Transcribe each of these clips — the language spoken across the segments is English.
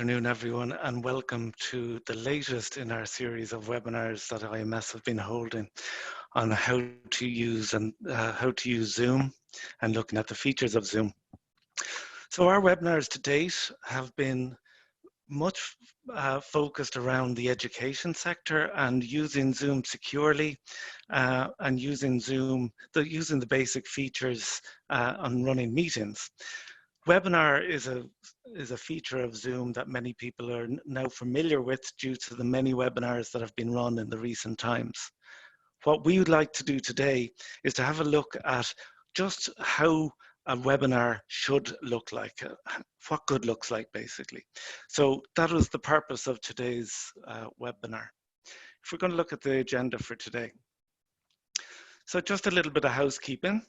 afternoon, everyone, and welcome to the latest in our series of webinars that IMS have been holding on how to use Zoom and looking at the features of Zoom. So our webinars to date have been much focused around the education sector and using Zoom securely and using using the basic features on running meetings. Webinar is a feature of Zoom that many people are now familiar with due to the many webinars that have been run in the recent times. What we would like to do today is to have a look at just how a webinar should look like, what good looks like basically. So that was the purpose of today's webinar. If we're going to look at the agenda for today. So just a little bit of housekeeping.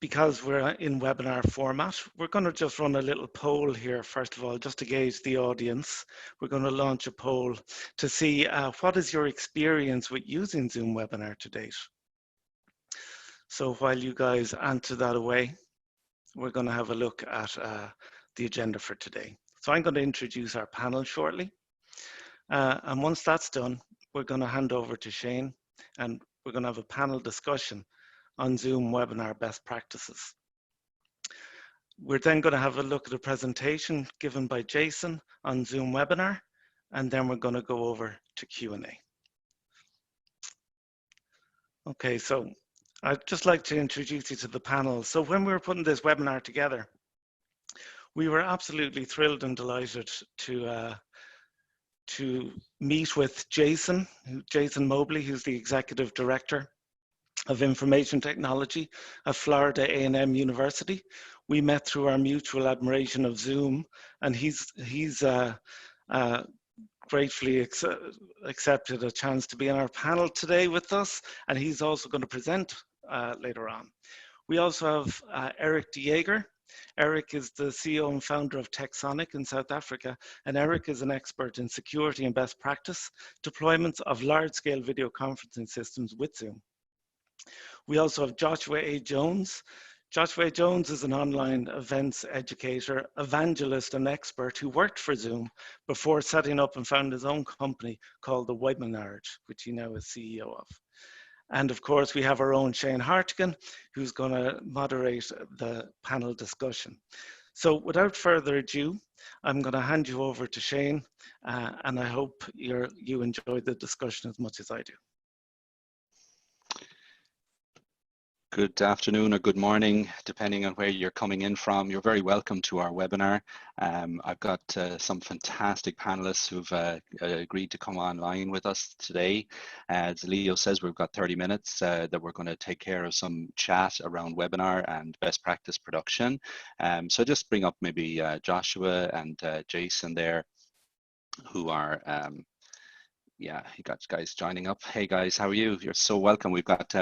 Because we're in webinar format, we're going to just run a little poll here, first of all, just to gauge the audience. We're going to launch a poll to see what is your experience with using Zoom Webinar to date. So while you guys answer that away, we're going to have a look at the agenda for today. So I'm going to introduce our panel shortly. And once that's done, we're going to hand over to Shane and we're going to have a panel discussion on Zoom webinar best practices. We're then going to have a look at a presentation given by Jason on Zoom webinar, and then we're going to go over to Q&A. Okay, so I'd just like to introduce you to the panel. So when we were putting this webinar together, we were absolutely thrilled and delighted to meet with Jason Mobley, who's the Executive Director of Information Technology at Florida A&M University. We met through our mutual admiration of Zoom, and he's gratefully accepted a chance to be on our panel today with us, and he's also going to present later on. We also have Eric De Jager. Eric is the CEO and founder of Texonic in South Africa, and Eric is an expert in security and best practice deployments of large-scale video conferencing systems with Zoom. We also have Joshua A. Jones. Joshua A. Jones is an online events educator, evangelist, and expert who worked for Zoom before setting up and founded his own company called The Webinars, which he now is CEO of. And of course, we have our own Shane Hartigan, who's going to moderate the panel discussion. So without further ado, I'm going to hand you over to Shane, and I hope you enjoyed the discussion as much as I do. Good afternoon or good morning, depending on where you're coming in from. You're very welcome to our webinar. I've got some fantastic panelists who've agreed to come online with us today. As Leo says, we've got 30 minutes that we're going to take care of some chat around webinar and best practice production. So just bring up maybe Joshua and Jason there, who are yeah, you got guys joining up. Hey guys, how are you? You're so welcome. We've got,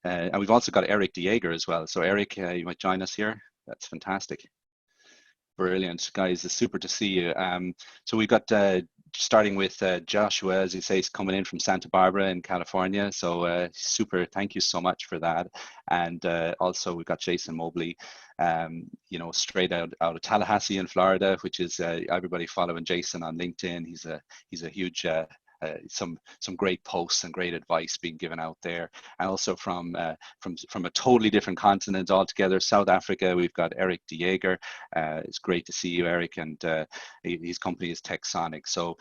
and we've also got Eric De Jager as well. So Eric, you might join us here. That's fantastic. Brilliant, guys. It's super to see you. So we've got, starting with Joshua, as he says, coming in from Santa Barbara in California. So super, thank you so much for that. And also we've got Jason Mobley, you know, straight out of Tallahassee in Florida, which is everybody following Jason on LinkedIn. He's a huge, some great posts and great advice being given out there, and also from a totally different continent altogether, South Africa. We've got Eric De Jager. It's great to see you, Eric, and his company is Texonic. So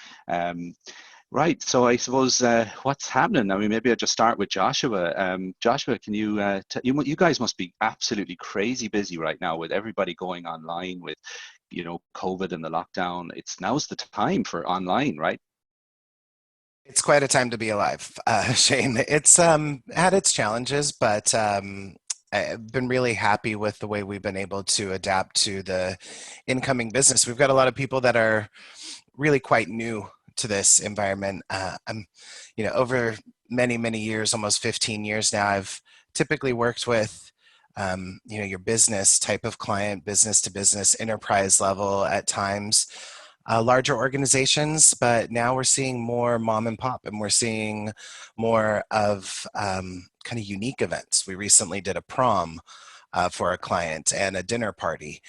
right, so I suppose what's happening? I mean, maybe I'll just start with Joshua. Joshua, can you you guys must be absolutely crazy busy right now with everybody going online with, you know, COVID and the lockdown. Now's the time for online, right? It's quite a time to be alive, Shane. It's had its challenges, but I've been really happy with the way we've been able to adapt to the incoming business. We've got a lot of people that are really quite new to this environment. You know, over many, many years, almost 15 years now, I've typically worked with you know, your business type of client, business to business, enterprise level at times. Larger organizations, but now we're seeing more mom and pop, and we're seeing more of kind of unique events. We recently did a prom for a client and a dinner party.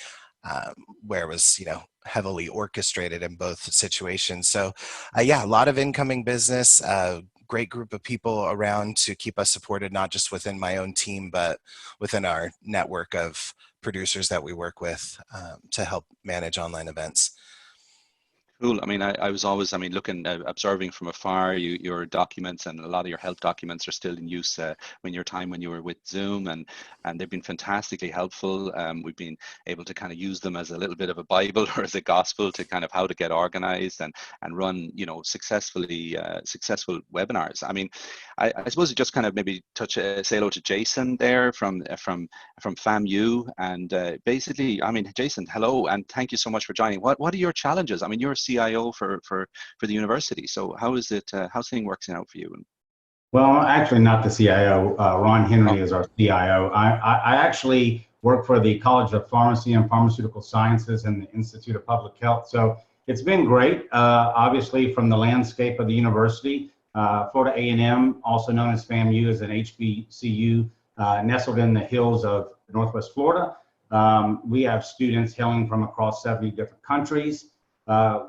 where it was, heavily orchestrated in both situations. So yeah, a lot of incoming business, great group of people around to keep us supported, not just within my own team, but within our network of producers that we work with to help manage online events. Cool. I mean, I was always, looking, observing from afar, your documents and a lot of your help documents are still in use when you were with Zoom, and they've been fantastically helpful. We've been able to kind of use them as a little bit of a Bible or as a gospel to kind of how to get organized and run, successful webinars. I mean, I suppose you just kind of maybe say hello to Jason there from FAMU, and basically, I mean, Jason, hello, and thank you so much for joining. What are your challenges? I mean, you're CIO for the university. So how is it? How's things working out for you? Well, I'm actually not the CIO. Ron Henry is our CIO. I actually work for the College of Pharmacy and Pharmaceutical Sciences and the Institute of Public Health. So it's been great. Obviously, from the landscape of the university, Florida A&M, also known as FAMU, is an HBCU nestled in the hills of Northwest Florida. We have students hailing from across 70 different countries.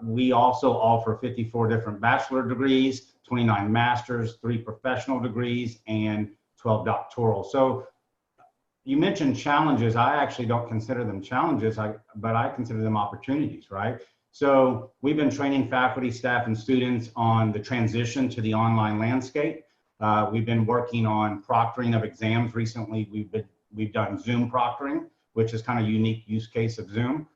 We also offer 54 different bachelor degrees, 29 masters, 3 professional degrees, and 12 doctoral. So you mentioned challenges. I actually don't consider them challenges, but I consider them opportunities, right? So we've been training faculty, staff, and students on the transition to the online landscape. We've been working on proctoring of exams. Recently, we've done Zoom proctoring, which is kind of a unique use case of Zoom.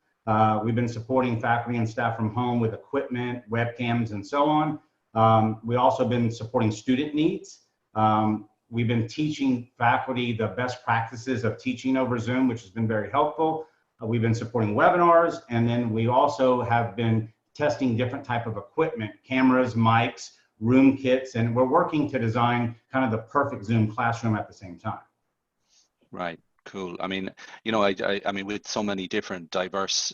We've been supporting faculty and staff from home with equipment, webcams, and so on. We also been supporting student needs. We've been teaching faculty the best practices of teaching over Zoom, which has been very helpful. We've been supporting webinars, and then we also have been testing different type of equipment, cameras, mics, room kits, and we're working to design kind of the perfect Zoom classroom at the same time. Right. Cool. I mean, I mean, with so many different diverse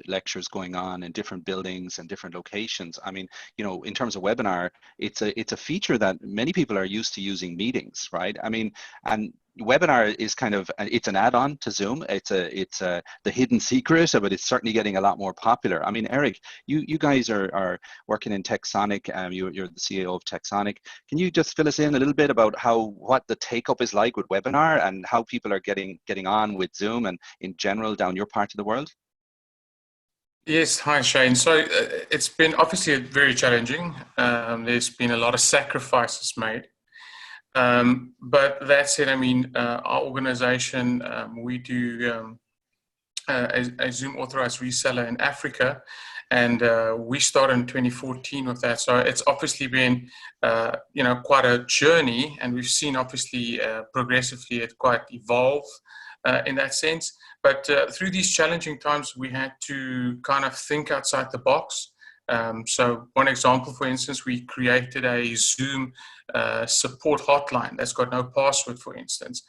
lectures going on in different buildings and different locations, I mean, in terms of webinar, it's a feature that many people are used to using meetings, right? I mean, and webinar is kind of, it's an add-on to Zoom. It's the hidden secret, but it's certainly getting a lot more popular. I mean, Eric, you guys are working in Texonic. You're the CEO of Texonic. Can you just fill us in a little bit about what the take-up is like with webinar and how people are getting on with Zoom and in general down your part of the world? Yes, hi Shane. So it's been obviously very challenging. There's been a lot of sacrifices made. But that said, I mean, our organization, we do a Zoom authorized reseller in Africa, and we started in 2014 with that. So it's obviously been, quite a journey, and we've seen obviously progressively it quite evolve in that sense. But through these challenging times, we had to kind of think outside the box. So one example, for instance, we created a Zoom support hotline that's got no password, for instance,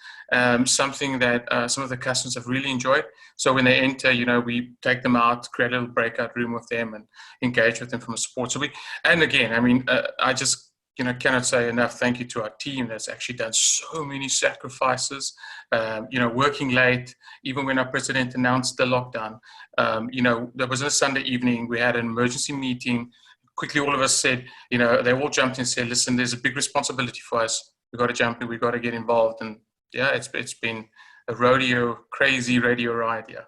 something that some of the customers have really enjoyed. So when they enter, we take them out, create a little breakout room with them and engage with them from a support. So and again, I mean, I just cannot say enough thank you to our team that's actually done so many sacrifices, working late, even when our president announced the lockdown. There was a Sunday evening, we had an emergency meeting. Quickly, all of us said, they all jumped in and said, listen, there's a big responsibility for us. We've got to jump in, we've got to get involved. And yeah, it's been a crazy radio ride, yeah.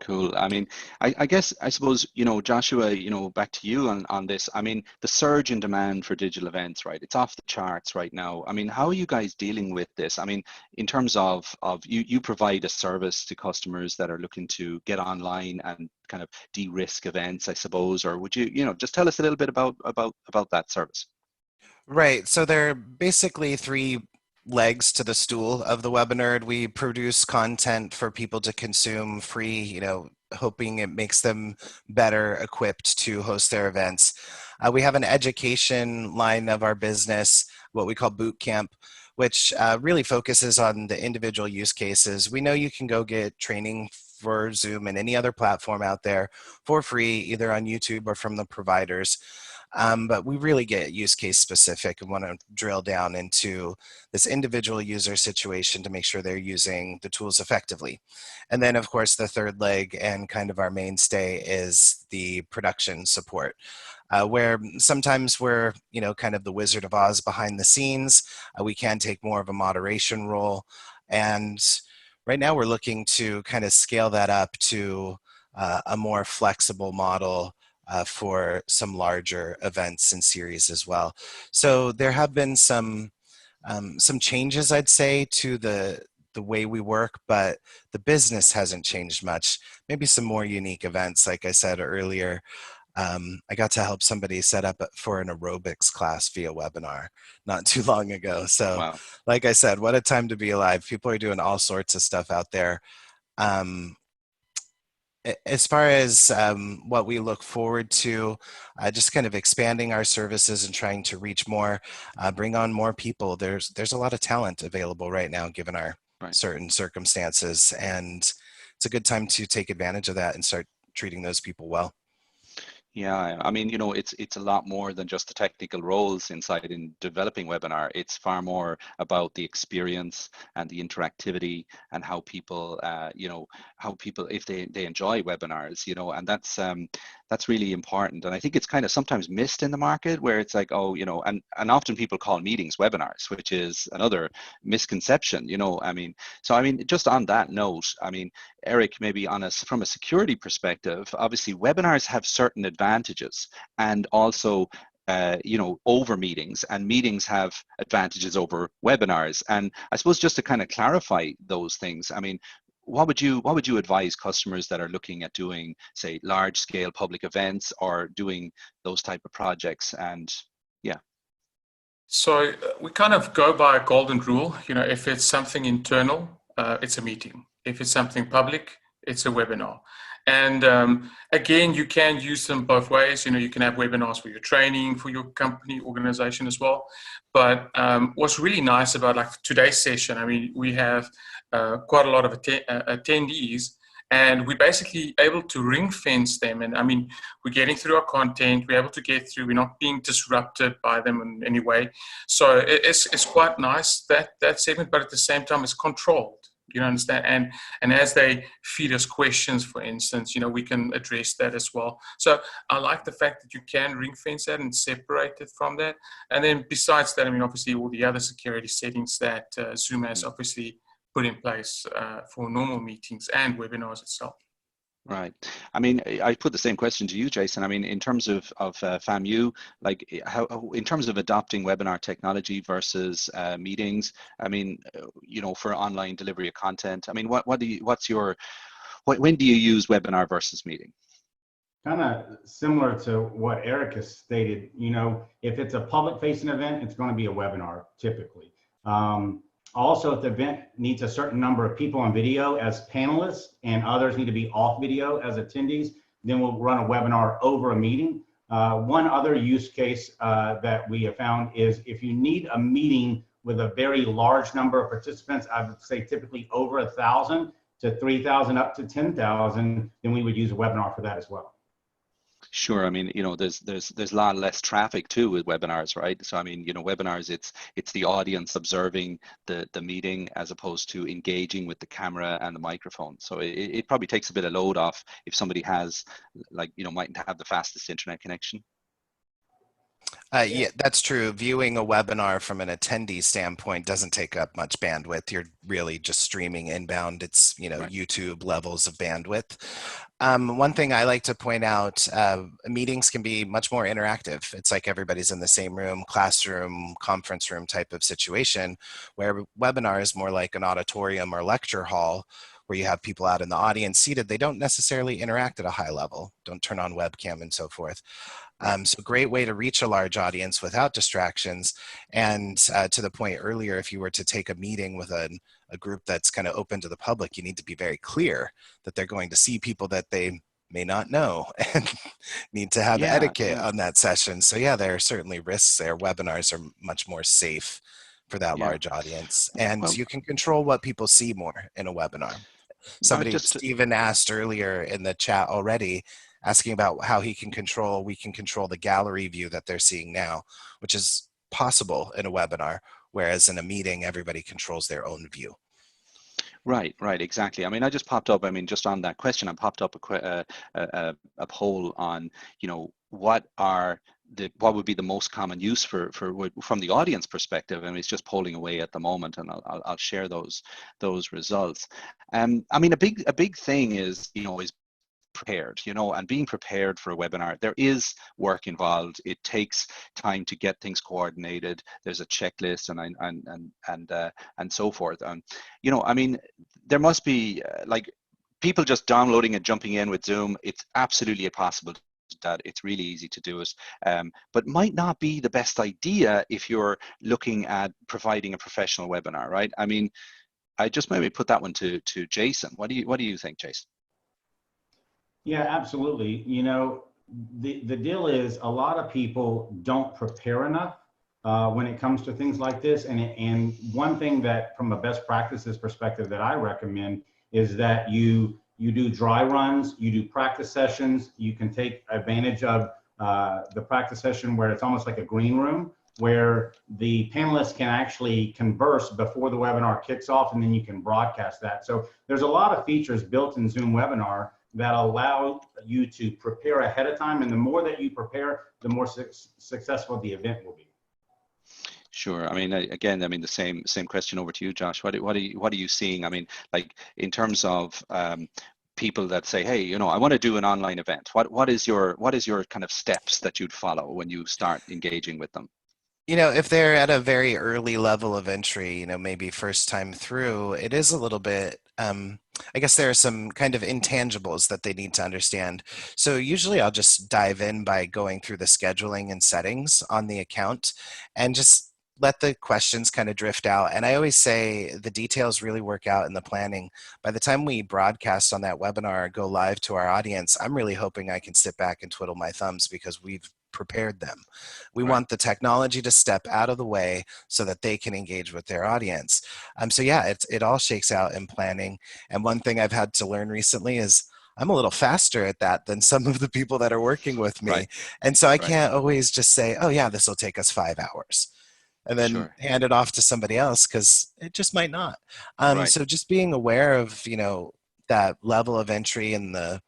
Cool. I mean, I suppose, Joshua, back to you on this. I mean, the surge in demand for digital events, right? It's off the charts right now. I mean, how are you guys dealing with this? I mean, in terms of you provide a service to customers that are looking to get online and kind of de-risk events, I suppose, or would you, just tell us a little bit about that service? Right. So there are basically 3 legs to the stool of the webinar. We produce content for people to consume free, hoping it makes them better equipped to host their events. We have an education line of our business, what we call Boot Camp, which really focuses on the individual use cases. We know you can go get training for Zoom and any other platform out there for free, either on YouTube or from the providers. But we really get use case specific and want to drill down into this individual user situation to make sure they're using the tools effectively. And then of course the third leg and kind of our mainstay is the production support. Where sometimes we're, kind of the Wizard of Oz behind the scenes. We can take more of a moderation role. And right now we're looking to kind of scale that up to a more flexible model for some larger events and series as well. So there have been some changes, I'd say, to the way we work, but the business hasn't changed much. Maybe some more unique events, like I said earlier. I got to help somebody set up for an aerobics class via webinar not too long ago. So Wow. like I said, what a time to be alive. People are doing all sorts of stuff out there. As far as what we look forward to, just kind of expanding our services and trying to reach more, bring on more people. There's a lot of talent available right now, given our certain circumstances. And it's a good time to take advantage of that and start treating those people well. Yeah, I mean, it's a lot more than just the technical roles inside in developing webinar. It's far more about the experience and the interactivity and how people, how people, if they enjoy webinars, and that's really important. And I think it's kind of sometimes missed in the market where it's like, oh, and often people call meetings webinars, which is another misconception, So, just on that note, Eric, maybe from a security perspective, obviously webinars have certain advantages and also over meetings, and meetings have advantages over webinars. And I suppose just to kind of clarify those things, what would you advise customers that are looking at doing, say, large scale public events or doing those type of projects? And yeah. So we kind of go by a golden rule. If it's something internal, it's a meeting. If it's something public, it's a webinar. And again, you can use them both ways. You can have webinars for your training, for your company organization as well. But what's really nice about like today's session, we have quite a lot of attendees, and we're basically able to ring fence them. And we're getting through our content, we're able to get through, we're not being disrupted by them in any way. So it's quite nice, that segment, but at the same time it's controlled. You understand? And as they feed us questions, for instance, we can address that as well. So I like the fact that you can ring fence that and separate it from that. And then besides that, obviously all the other security settings that Zoom has obviously put in place for normal meetings and webinars itself. Right. I put the same question to you, Jason. In terms of FAMU, like how in terms of adopting webinar technology versus meetings, for online delivery of content, when do you use webinar versus meeting? Kind of similar to what Eric has stated. If it's a public facing event, it's going to be a webinar typically. Also, if the event needs a certain number of people on video as panelists and others need to be off video as attendees, then we'll run a webinar over a meeting. One other use case that we have found is if you need a meeting with a very large number of participants, I would say typically over 1,000 to 3,000 up to 10,000, then we would use a webinar for that as well. Sure. There's a lot less traffic too with webinars, right? So, webinars, it's the audience observing the meeting as opposed to engaging with the camera and the microphone. So it probably takes a bit of load off if somebody has, mightn't have the fastest internet connection. Yeah, that's true. Viewing a webinar from an attendee standpoint doesn't take up much bandwidth. You're really just streaming inbound. It's, Right. YouTube levels of bandwidth. One thing I like to point out, meetings can be much more interactive. It's like everybody's in the same room, classroom, conference room type of situation, where webinar is more like an auditorium or lecture hall where you have people out in the audience seated. They don't necessarily interact at a high level, don't turn on webcam and so forth. So great way to reach a large audience without distractions. And to the point earlier, if you were to take a meeting with a group that's kind of open to the public, you need to be very clear that they're going to see people that they may not know and need to have etiquette on that session. So yeah, there are certainly risks there. Webinars are much more safe for that large audience. And you can control what people see more in a webinar. Stephen asked earlier in the chat already, asking about how we can control the gallery view that they're seeing now, which is possible in a webinar, whereas in a meeting, everybody controls their own view. Right, right, exactly. I mean, I just popped up, I mean, just on that question, I popped up a poll on, you know, what would be the most common use from the audience perspective. I mean, it's just polling away at the moment, and I'll share those results. I mean, a big thing is, you know, is prepared, you know, and being prepared for a webinar. There is work involved. It takes time to get things coordinated. There's a checklist and so forth. You know, I mean, there must be like people just downloading and jumping in with Zoom. It's absolutely possible that it's really easy to do it, but might not be the best idea if you're looking at providing a professional webinar, right? I mean, I just maybe put that one to Jason. What do you think, Jason? Yeah, absolutely. You know, the deal is a lot of people don't prepare enough when it comes to things like this. And one thing that, from a best practices perspective, that I recommend is that you do dry runs, you do practice sessions. You can take advantage of the practice session where it's almost like a green room, where the panelists can actually converse before the webinar kicks off, and then you can broadcast that. So there's a lot of features built in Zoom Webinar that allow you to prepare ahead of time. And the more that you prepare, the more successful the event will be. Sure. I mean, again, I mean, the same question over to you, Josh. What are you seeing? I mean, like in terms of people that say, hey, you know, I want to do an online event. What is your kind of steps that you'd follow when you start engaging with them? You know, if they're at a very early level of entry, you know, maybe first time through, it is a little bit, I guess there are some kind of intangibles that they need to understand. So usually I'll just dive in by going through the scheduling and settings on the account and just let the questions kind of drift out. And I always say the details really work out in the planning. By the time we broadcast on that webinar, go live to our audience, I'm really hoping I can sit back and twiddle my thumbs because we've prepared them. We want the technology to step out of the way so that they can engage with their audience. So yeah, it all shakes out in planning. And one thing I've had to learn recently is I'm a little faster at that than some of the people that are working with me. Right. And so I can't always just say, oh yeah, this will take us 5 hours and then hand it off to somebody else, because it just might not. So just being aware of, you know, that level of entry and the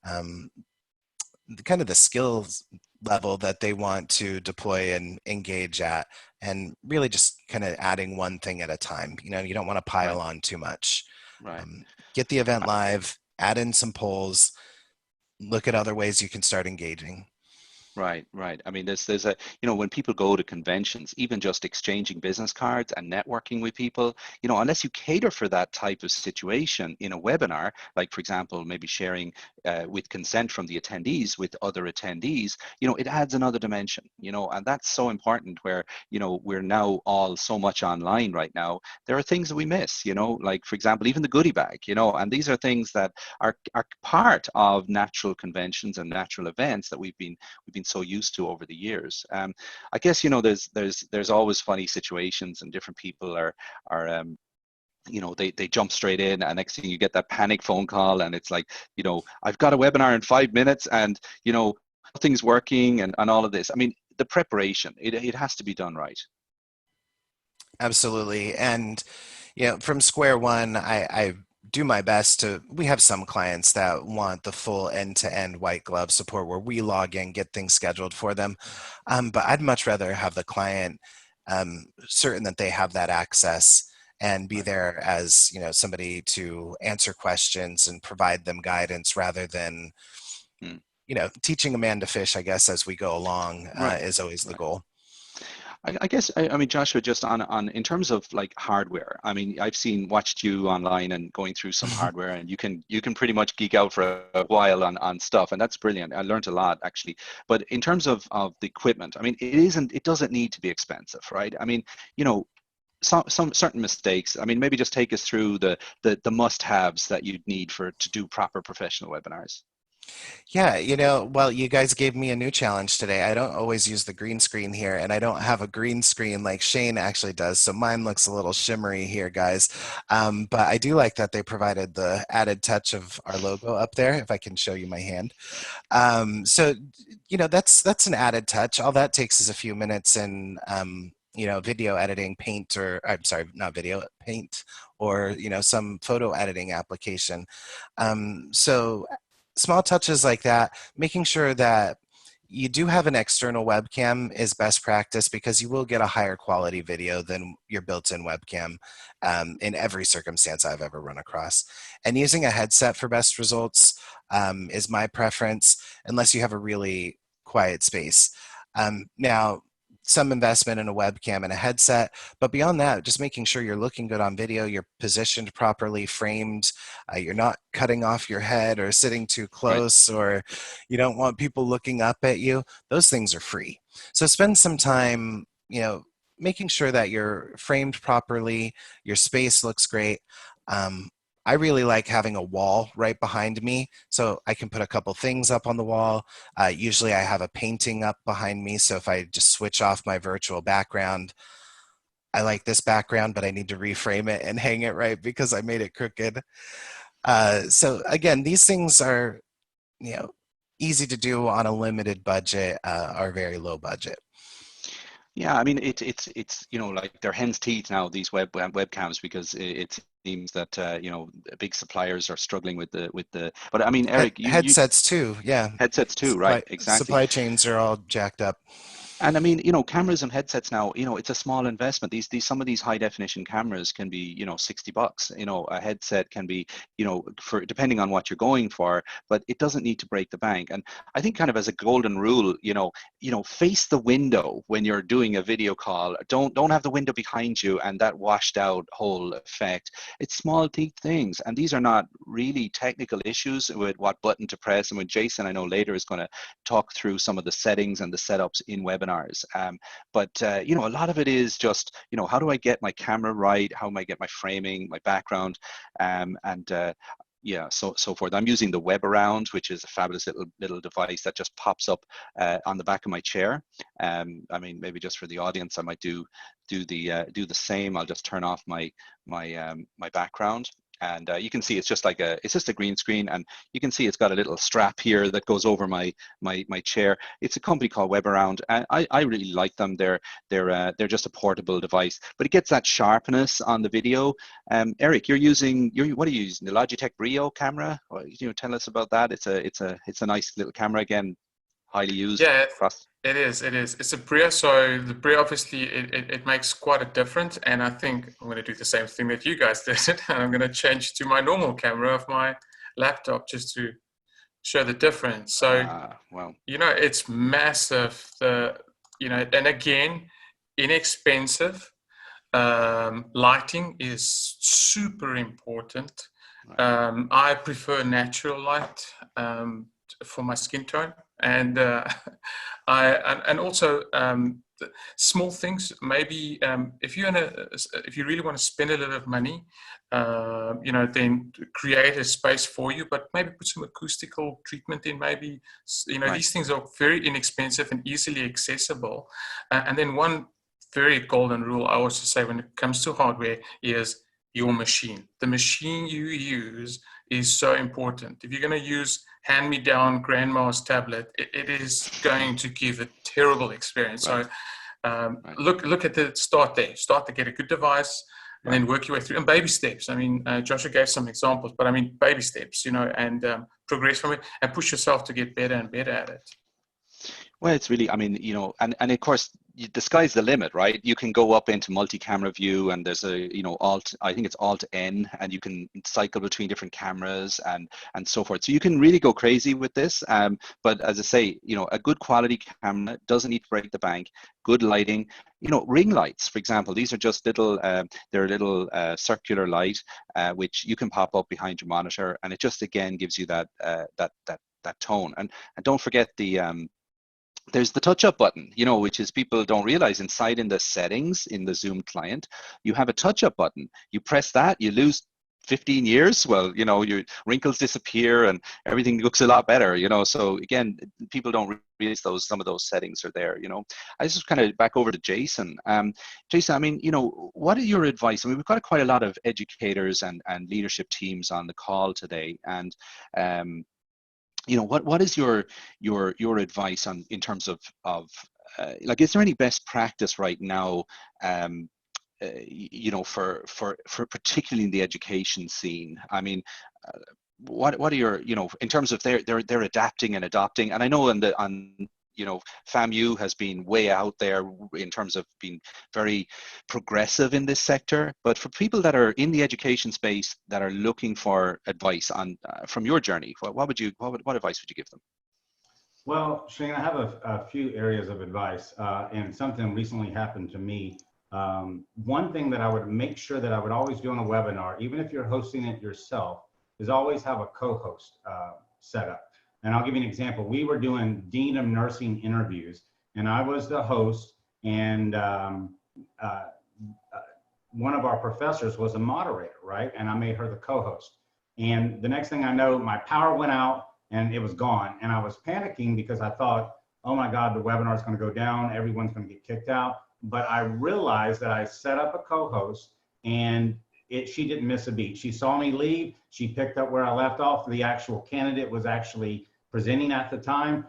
kind of the skills level that they want to deploy and engage at, and really just kind of adding one thing at a time. You know, you don't want to pile on too much. Get the event live, add in some polls, look at other ways you can start engaging. Right. I mean, there's a, you know, when people go to conventions, even just exchanging business cards and networking with people, you know, unless you cater for that type of situation in a webinar, like for example, maybe sharing with consent from the attendees with other attendees, you know, it adds another dimension, you know, and that's so important where, you know, we're now all so much online right now. There are things that we miss, you know, like for example, even the goodie bag, you know, and these are things that are part of natural conventions and natural events that we've been so used to over the years. I guess, you know, there's always funny situations, and different people are you know, they jump straight in, and next thing you get that panic phone call, and it's like, you know, I've got a webinar in 5 minutes, and you know, nothing's working, and all of this. I mean, the preparation, it has to be done right. Absolutely. And you know, from square one, I do my best to, we have some clients that want the full end-to-end white glove support where we log in, get things scheduled for them. But I'd much rather have the client certain that they have that access and be there as, you know, somebody to answer questions and provide them guidance, rather than, you know, teaching a man to fish, I guess, as we go along is always the goal. I guess, I mean, Joshua, just on in terms of like hardware, I mean, I've watched you online and going through some hardware, and you can pretty much geek out for a while on stuff, and that's brilliant. I learned a lot actually. But in terms of the equipment, I mean, it doesn't need to be expensive, right? I mean, you know, some certain mistakes. I mean, maybe just take us through the must-haves that you'd need to do proper professional webinars. Yeah, well, you guys gave me a new challenge today. I don't always use the green screen here, and I don't have a green screen like Shane actually does, so mine looks a little shimmery here, guys. But I do like that they provided the added touch of our logo up there, if I can show you my hand. So, that's an added touch. All that takes is a few minutes in, video editing, Paint, or I'm sorry, not video, Paint, or some photo editing application. So small touches like that, making sure that you do have an external webcam is best practice, because you will get a higher quality video than your built-in webcam in every circumstance I've ever run across. And using a headset for best results is my preference, unless you have a really quiet space. Now, some investment in a webcam and a headset, but beyond that, just making sure you're looking good on video, you're positioned properly, framed, you're not cutting off your head or sitting too Right. close, or you don't want people looking up at you. Those things are free. So spend some time, making sure that you're framed properly, your space looks great. I really like having a wall right behind me, so I can put a couple things up on the wall. Usually I have a painting up behind me, so if I just switch off my virtual background, I like this background, but I need to reframe it and hang it right because I made it crooked. So again, these things are, easy to do on a limited budget or very low budget. Yeah, I mean it's like they're hen's teeth now, these webcams, because it seems that big suppliers are struggling with the. But I mean, Eric, you Headsets too, yeah. headsets too, right? Exactly. Supply chains are all jacked up. And I mean, cameras and headsets now, it's a small investment. Some of these high definition cameras can be, $60. A headset can be, for depending on what you're going for, but it doesn't need to break the bank. And I think kind of as a golden rule, face the window when you're doing a video call. Don't have the window behind you and that washed out whole effect. It's small things, and these are not really technical issues with what button to press. And with Jason, I know later is going to talk through some of the settings and the setups in webinars. But a lot of it is just, how do I get my camera right? How do I get my framing, my background, and yeah, so forth. I'm using the WebAround, which is a fabulous little device that just pops up on the back of my chair. I mean, maybe just for the audience, I might do the same. I'll just turn off my background. And you can see it's just a green screen, and you can see it's got a little strap here that goes over my chair. It's a company called WebAround, and I really like them. They're just a portable device, but it gets that sharpness on the video. Eric, what are you using? The Logitech Brio camera? Tell us about that. It's a nice little camera, again, highly used. Yeah, across. it is. It's a Brio, so the Brio obviously it makes quite a difference, and I think I'm going to do the same thing that you guys did, and I'm going to change to my normal camera of my laptop just to show the difference. So Wow. it's massive. And again, inexpensive. Lighting is super important. Right. I prefer natural light for my skin tone, and and also small things. Maybe if you really want to spend a little of money, then create a space for you, but maybe put some acoustical treatment in. Maybe Right. These things are very inexpensive and easily accessible. And then one very golden rule I also say when it comes to hardware is your machine. The machine you use is so important. If you're going to use hand-me-down grandma's tablet, it is going to give a terrible experience. Right. So look at the start there. Start to get a good device, and then work your way through. And baby steps. I mean, Joshua gave some examples, but I mean, baby steps, and progress from it and push yourself to get better and better at it. Well, it's really, I mean, and of course, the sky's the limit, right? You can go up into multi-camera view, and there's I think it's Alt N, and you can cycle between different cameras and so forth. So you can really go crazy with this. But as I say, a good quality camera doesn't need to break the bank. Good lighting, ring lights, for example. These are just little, they're a little circular light, which you can pop up behind your monitor, and it just again gives you that tone. And don't forget there's the touch-up button, which is people don't realize inside in the settings in the Zoom client, you have a touch-up button. You press that, you lose 15 years, well, you know, your wrinkles disappear and everything looks a lot better, you know. So again, people don't realize some of those settings are there, you know. I just kind of back over to Jason. Jason, I mean, you know, what are your advice? I mean, we've got quite a lot of educators and leadership teams on the call today, and you know, what is your advice on in terms of like, is there any best practice right now, you know, for particularly in the education scene? I mean, what are your, you know, in terms of they're adapting and adopting? And I know on you know, FAMU has been way out there in terms of being very progressive in this sector. But for people that are in the education space that are looking for advice on from your journey, what advice would you give them? Well, Shane, I have a few areas of advice, and something recently happened to me. One thing that I would make sure that I would always do on a webinar, even if you're hosting it yourself, is always have a co-host set up. And I'll give you an example. We were doing Dean of Nursing interviews, and I was the host, and one of our professors was a moderator, right? And I made her the co-host. And the next thing I know, my power went out and it was gone. And I was panicking because I thought, oh my God, the webinar is going to go down. Everyone's going to get kicked out. But I realized that I set up a co-host, and she didn't miss a beat. She saw me leave. She picked up where I left off. The actual candidate was actually presenting at the time.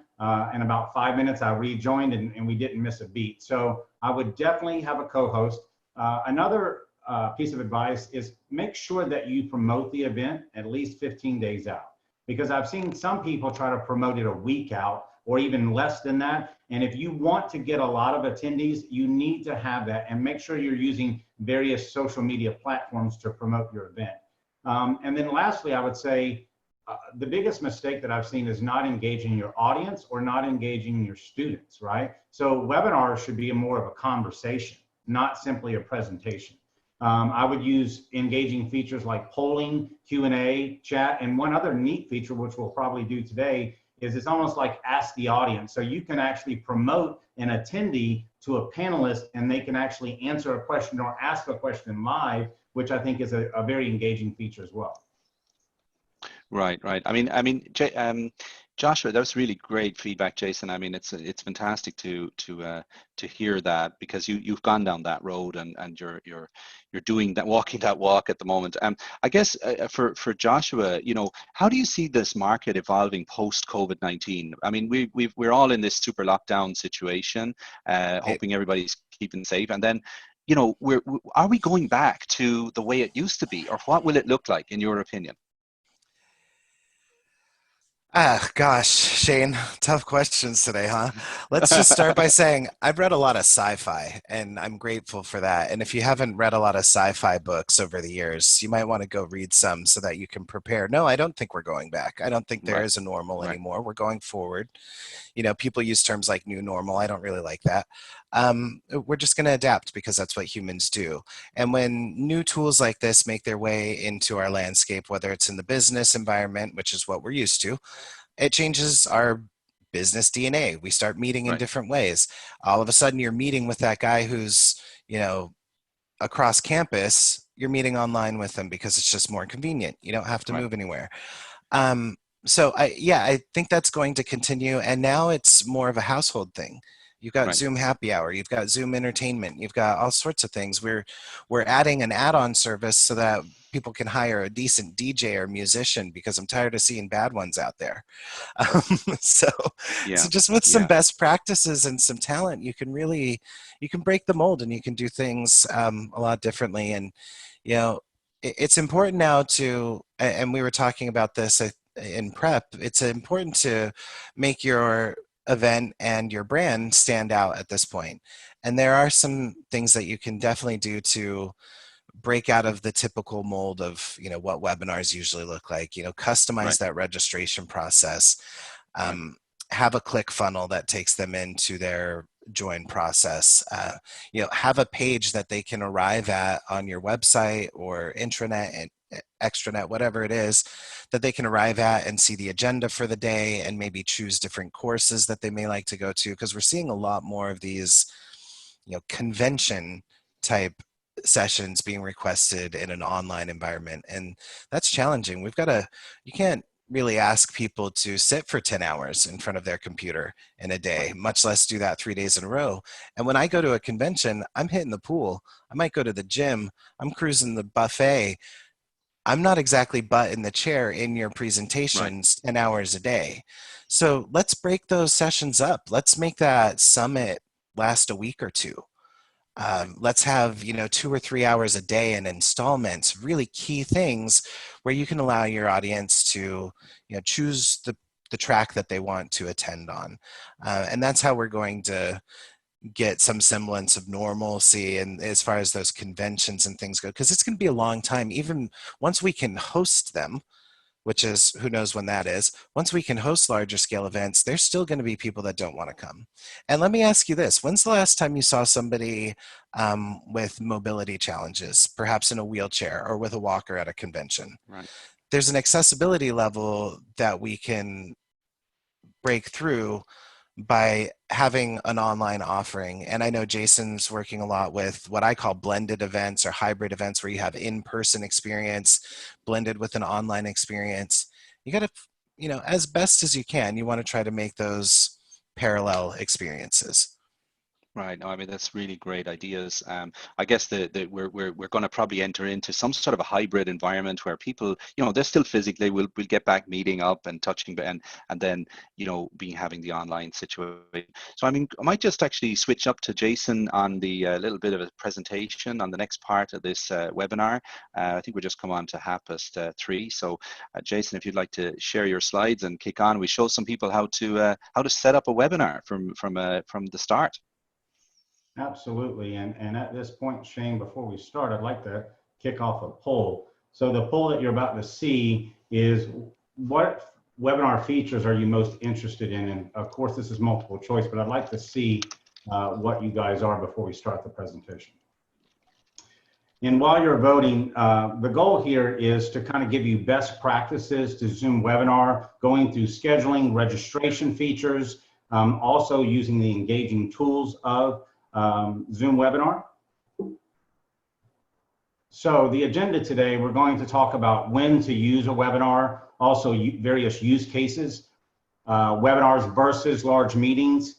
In about 5 minutes, I rejoined, and we didn't miss a beat. So I would definitely have a co-host. Another piece of advice is make sure that you promote the event at least 15 days out, because I've seen some people try to promote it a week out or even less than that. And if you want to get a lot of attendees, you need to have that, and make sure you're using various social media platforms to promote your event. And then lastly, I would say the biggest mistake that I've seen is not engaging your audience or not engaging your students, right? So webinars should be more of a conversation, not simply a presentation. I would use engaging features like polling, Q&A, chat, and one other neat feature, which we'll probably do today, is it's almost like ask the audience. So you can actually promote an attendee to a panelist, and they can actually answer a question or ask a question live, which I think is a very engaging feature as well. Right. I mean, Joshua, that was really great feedback, Jason. I mean, it's fantastic to hear that, because you've gone down that road, and you're doing that, walking that walk at the moment. I guess for Joshua, you know, how do you see this market evolving post COVID-19? I mean, we're all in this super lockdown situation, hoping everybody's keeping safe, and then, you know, are we going back to the way it used to be, or what will it look like in your opinion? Ah, gosh, Shane, tough questions today, huh? Let's just start by saying I've read a lot of sci-fi, and I'm grateful for that. And if you haven't read a lot of sci-fi books over the years, you might want to go read some so that you can prepare. No, I don't think we're going back. I don't think there is a normal anymore. We're going forward. You know, people use terms like new normal. I don't really like that. We're just going to adapt, because that's what humans do. And when new tools like this make their way into our landscape, whether it's in the business environment, which is what we're used to, it changes our business DNA. We start meeting in different ways. All of a sudden, you're meeting with that guy who's, you know, across campus. You're meeting online with them because it's just more convenient. You don't have to move anywhere. So I think that's going to continue. And now it's more of a household thing. You've got Zoom Happy Hour, you've got Zoom Entertainment, you've got all sorts of things. We're adding an add-on service so that people can hire a decent DJ or musician, because I'm tired of seeing bad ones out there. So just with some best practices and some talent, you can break the mold, and you can do things a lot differently. And, you know, it's important now to, and we were talking about this in prep, it's important to make your event and your brand stand out at this point. And there are some things that you can definitely do to break out of the typical mold of, you know, what webinars usually look like. You know, customize that registration process, have a click funnel that takes them into their join process. You know, have a page that they can arrive at on your website or intranet and extranet, whatever it is, that they can arrive at and see the agenda for the day, and maybe choose different courses that they may like to go to, because we're seeing a lot more of these, you know, convention type sessions being requested in an online environment, and that's challenging. You can't really ask people to sit for 10 hours in front of their computer in a day, much less do that 3 days in a row. And when I go to a convention, I'm hitting the pool, I might go to the gym, I'm cruising the buffet. I'm not exactly butt in the chair in your presentations 10 hours a day. So let's break those sessions up. Let's make that summit last a week or two. Let's have 2 or 3 hours a day in installments, really key things where you can allow your audience to choose the track that they want to attend on. And that's how we're going to get some semblance of normalcy, and as far as those conventions and things go, because it's going to be a long time. Even once we can host them, which is who knows when that is, once we can host larger scale events, there's still going to be people that don't want to come. And let me ask you this: when's the last time you saw somebody with mobility challenges, perhaps in a wheelchair or with a walker at a convention? Right. There's an accessibility level that we can break through by having an online offering. And I know Jason's working a lot with what I call blended events or hybrid events, where you have in-person experience blended with an online experience. You got to, as best as you can, you want to try to make those parallel experiences. Right. No, I mean, that's really great ideas. I guess that we're going to probably enter into some sort of a hybrid environment where people, they're still physically, we'll get back meeting up and touching, and then, having the online situation. So, I mean, I might just actually switch up to Jason on the little bit of a presentation on the next part of this webinar. I think we're just come on to 3:30. So, Jason, if you'd like to share your slides and kick on, we show some people how to set up a webinar from the start. Absolutely. And at this point, Shane, before we start, I'd like to kick off a poll. So the poll that you're about to see is, what webinar features are you most interested in? And of course, this is multiple choice, but I'd like to see what you guys are before we start the presentation. And while you're voting, the goal here is to kind of give you best practices to Zoom webinar, going through scheduling, registration features, also using the engaging tools of Zoom webinar. So the agenda today, we're going to talk about when to use a webinar, also various use cases, webinars versus large meetings.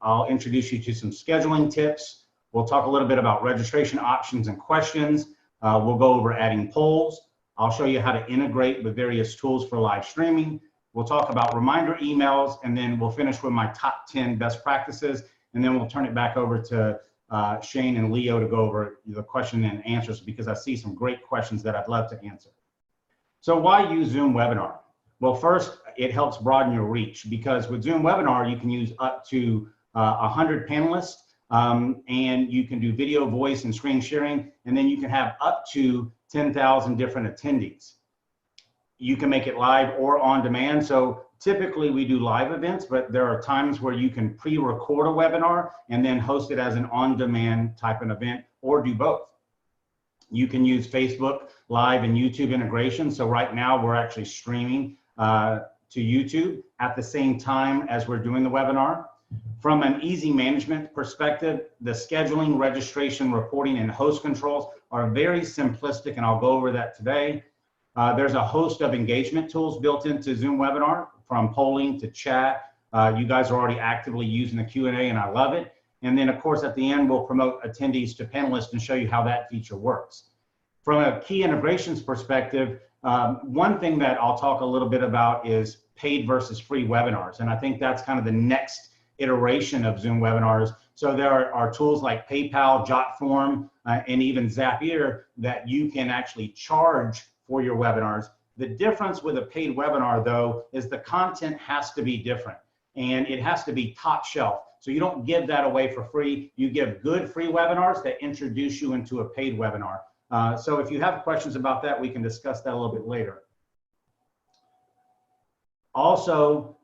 I'll introduce you to some scheduling tips. We'll talk a little bit about registration options and questions. We'll go over adding polls. I'll show you how to integrate with various tools for live streaming. We'll talk about reminder emails, and then we'll finish with my top 10 best practices. And then we'll turn it back over to Shane and Leo to go over the question and answers, because I see some great questions that I'd love to answer. So why use Zoom Webinar? Well, first, it helps broaden your reach, because with Zoom Webinar, you can use up to 100 panelists, and you can do video, voice, and screen sharing, and then you can have up to 10,000 different attendees. You can make it live or on demand. So typically we do live events, but there are times where you can pre-record a webinar and then host it as an on-demand type of event, or do both. You can use Facebook Live and YouTube integration. So right now we're actually streaming to YouTube at the same time as we're doing the webinar. From an easy management perspective, the scheduling, registration, reporting, and host controls are very simplistic, and I'll go over that today. There's a host of engagement tools built into Zoom Webinar, from polling to chat. You guys are already actively using the Q&A, and I love it. And then, of course, at the end, we'll promote attendees to panelists and show you how that feature works. From a key integrations perspective, one thing that I'll talk a little bit about is paid versus free webinars. And I think that's kind of the next iteration of Zoom webinars. So there are tools like PayPal, JotForm, and even Zapier that you can actually charge for your webinars. The difference with a paid webinar, though, is the content has to be different, and it has to be top shelf. So you don't give that away for free. You give good free webinars that introduce you into a paid webinar. So if you have questions about that, we can discuss that a little bit later. Also,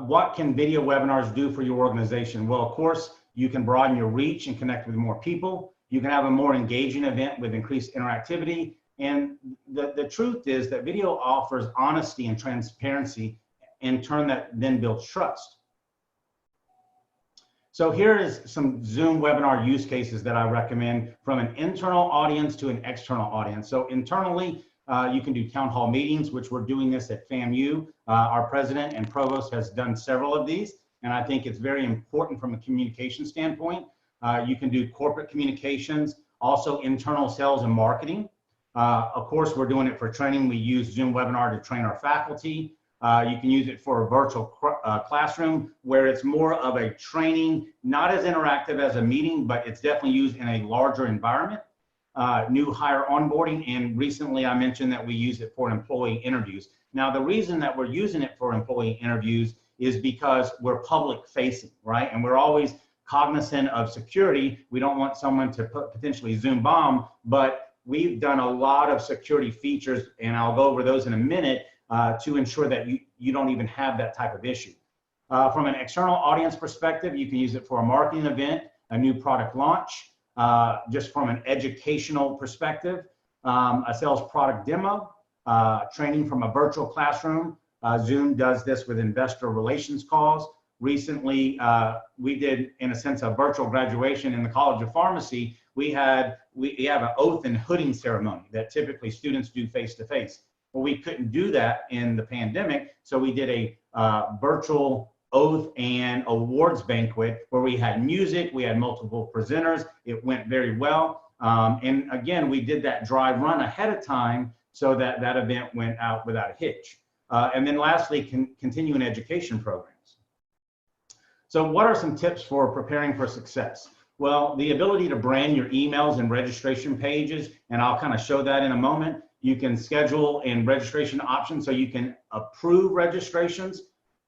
what can video webinars do for your organization? Well, of course, you can broaden your reach and connect with more people. You can have a more engaging event with increased interactivity. And the truth is that video offers honesty and transparency, in turn that then builds trust. So here is some Zoom webinar use cases that I recommend from an internal audience to an external audience. So internally, you can do town hall meetings, which we're doing this at FAMU. Our president and provost has done several of these, and I think it's very important from a communication standpoint. You can do corporate communications, also internal sales and marketing. Of course, we're doing it for training. We use Zoom webinar to train our faculty. You can use it for a virtual classroom where it's more of a training, not as interactive as a meeting, but it's definitely used in a larger environment. New hire onboarding, and recently I mentioned that we use it for employee interviews. Now, the reason that we're using it for employee interviews is because we're public facing, right? And we're always cognizant of security. We don't want someone to potentially Zoom bomb, but we've done a lot of security features, and I'll go over those in a minute, to ensure that you don't even have that type of issue. From an external audience perspective, you can use it for a marketing event, a new product launch, just from an educational perspective, a sales product demo, training from a virtual classroom. Zoom does this with investor relations calls. Recently, we did, in a sense, a virtual graduation in the College of Pharmacy. We have an oath and hooding ceremony that typically students do face-to-face. Well, we couldn't do that in the pandemic, so we did a virtual oath and awards banquet where we had music, we had multiple presenters. It went very well. And again, we did that dry run ahead of time so that that event went out without a hitch. And then lastly, continuing education programs. So what are some tips for preparing for success? Well, the ability to brand your emails and registration pages, and I'll kind of show that in a moment. You can schedule and registration options, so you can approve registrations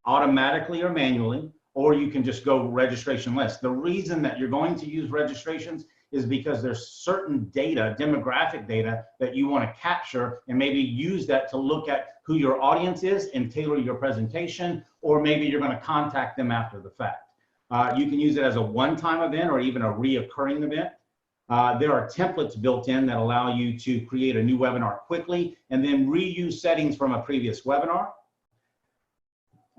automatically or manually, or you can just go registration list. The reason that you're going to use registrations is because there's certain data, demographic data, that you want to capture and maybe use that to look at who your audience is and tailor your presentation, or maybe you're going to contact them after the fact. You can use it as a one-time event or even a reoccurring event. There are templates built in that allow you to create a new webinar quickly and then reuse settings from a previous webinar.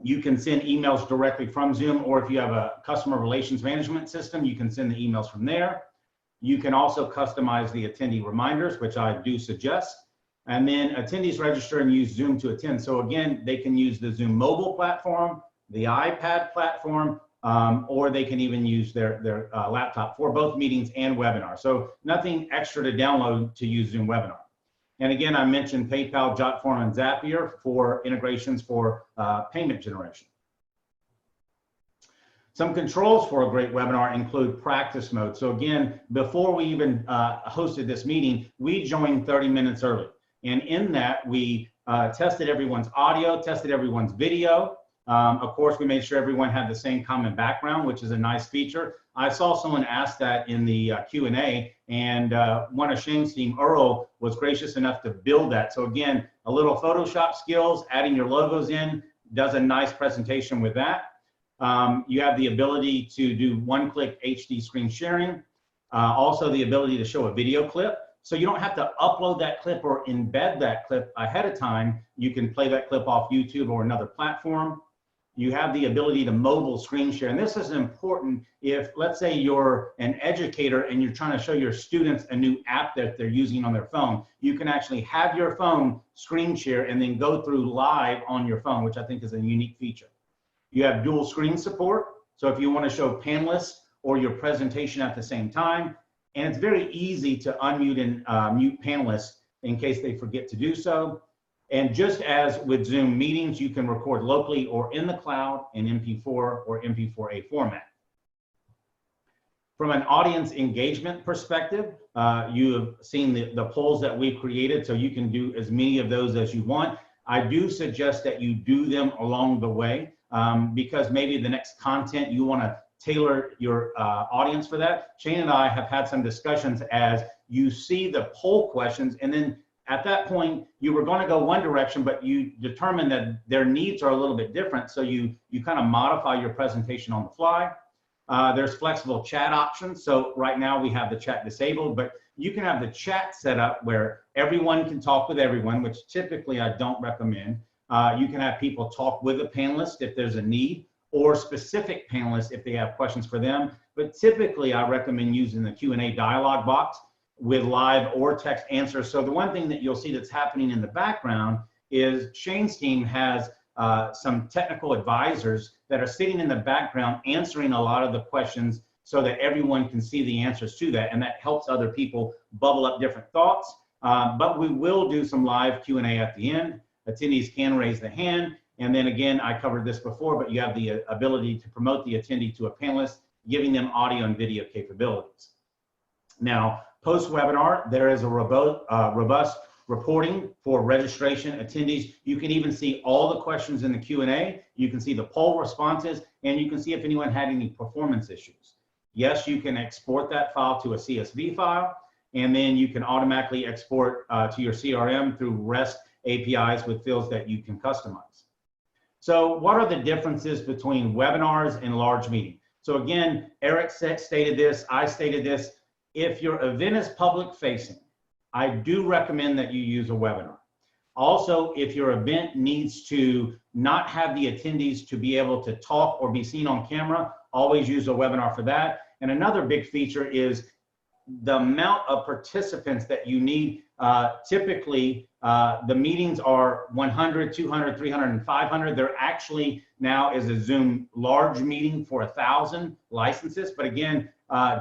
You can send emails directly from Zoom, or if you have a customer relations management system, you can send the emails from there. You can also customize the attendee reminders, which I do suggest. And then attendees register and use Zoom to attend. So again, they can use the Zoom mobile platform, the iPad platform, or they can even use their laptop for both meetings and webinars. So nothing extra to download to use Zoom Webinar. And again, I mentioned PayPal, JotForm, and Zapier for integrations for payment generation. Some controls for a great webinar include practice mode. So again, before we even hosted this meeting, we joined 30 minutes early. And in that, we tested everyone's audio, tested everyone's video. Of course, we made sure everyone had the same common background, which is a nice feature. I saw someone ask that in the Q&A, and one of Shane's team, Earl, was gracious enough to build that. So again, a little Photoshop skills, adding your logos in, does a nice presentation with that. You have the ability to do one-click HD screen sharing, also the ability to show a video clip. So you don't have to upload that clip or embed that clip ahead of time. You can play that clip off YouTube or another platform. You have the ability to mobile screen share. And this is important if, let's say, you're an educator and you're trying to show your students a new app that they're using on their phone. You can actually have your phone screen share and then go through live on your phone, which I think is a unique feature. You have dual screen support. So if you want to show panelists or your presentation at the same time, and it's very easy to unmute and mute panelists in case they forget to do so. And just as with Zoom meetings, you can record locally or in the cloud in MP4 or MP4A format. From an audience engagement perspective, you have seen the polls that we've created, so you can do as many of those as you want. I do suggest that you do them along the way because maybe the next content you want to tailor your audience for that. Shane and I have had some discussions as you see the poll questions, and then at that point, you were going to go one direction, but you determine that their needs are a little bit different. So you kind of modify your presentation on the fly. There's flexible chat options. So right now we have the chat disabled, but you can have the chat set up where everyone can talk with everyone, which typically I don't recommend. You can have people talk with a panelist if there's a need, or specific panelists if they have questions for them. But typically I recommend using the Q&A dialog box with live or text answers. So the one thing that you'll see that's happening in the background is Shane's team has some technical advisors that are sitting in the background answering a lot of the questions so that everyone can see the answers to that, and that helps other people bubble up different thoughts. But we will do some live Q&A at the end. Attendees can raise the hand, and then again, I covered this before, but you have the ability to promote the attendee to a panelist, giving them audio and video capabilities. Now, post-webinar, there is a robust reporting for registration attendees. You can even see all the questions in the Q&A. You can see the poll responses, and you can see if anyone had any performance issues. Yes, you can export that file to a CSV file, and then you can automatically export to your CRM through REST APIs with fields that you can customize. So what are the differences between webinars and large meetings? So again, Eric stated this, I stated this. If your event is public facing, I do recommend that you use a webinar. Also, if your event needs to not have the attendees to be able to talk or be seen on camera, always use a webinar for that. And another big feature is the amount of participants that you need. Typically, the meetings are 100, 200, 300, and 500. There actually now is a Zoom large meeting for 1,000 licenses. But again,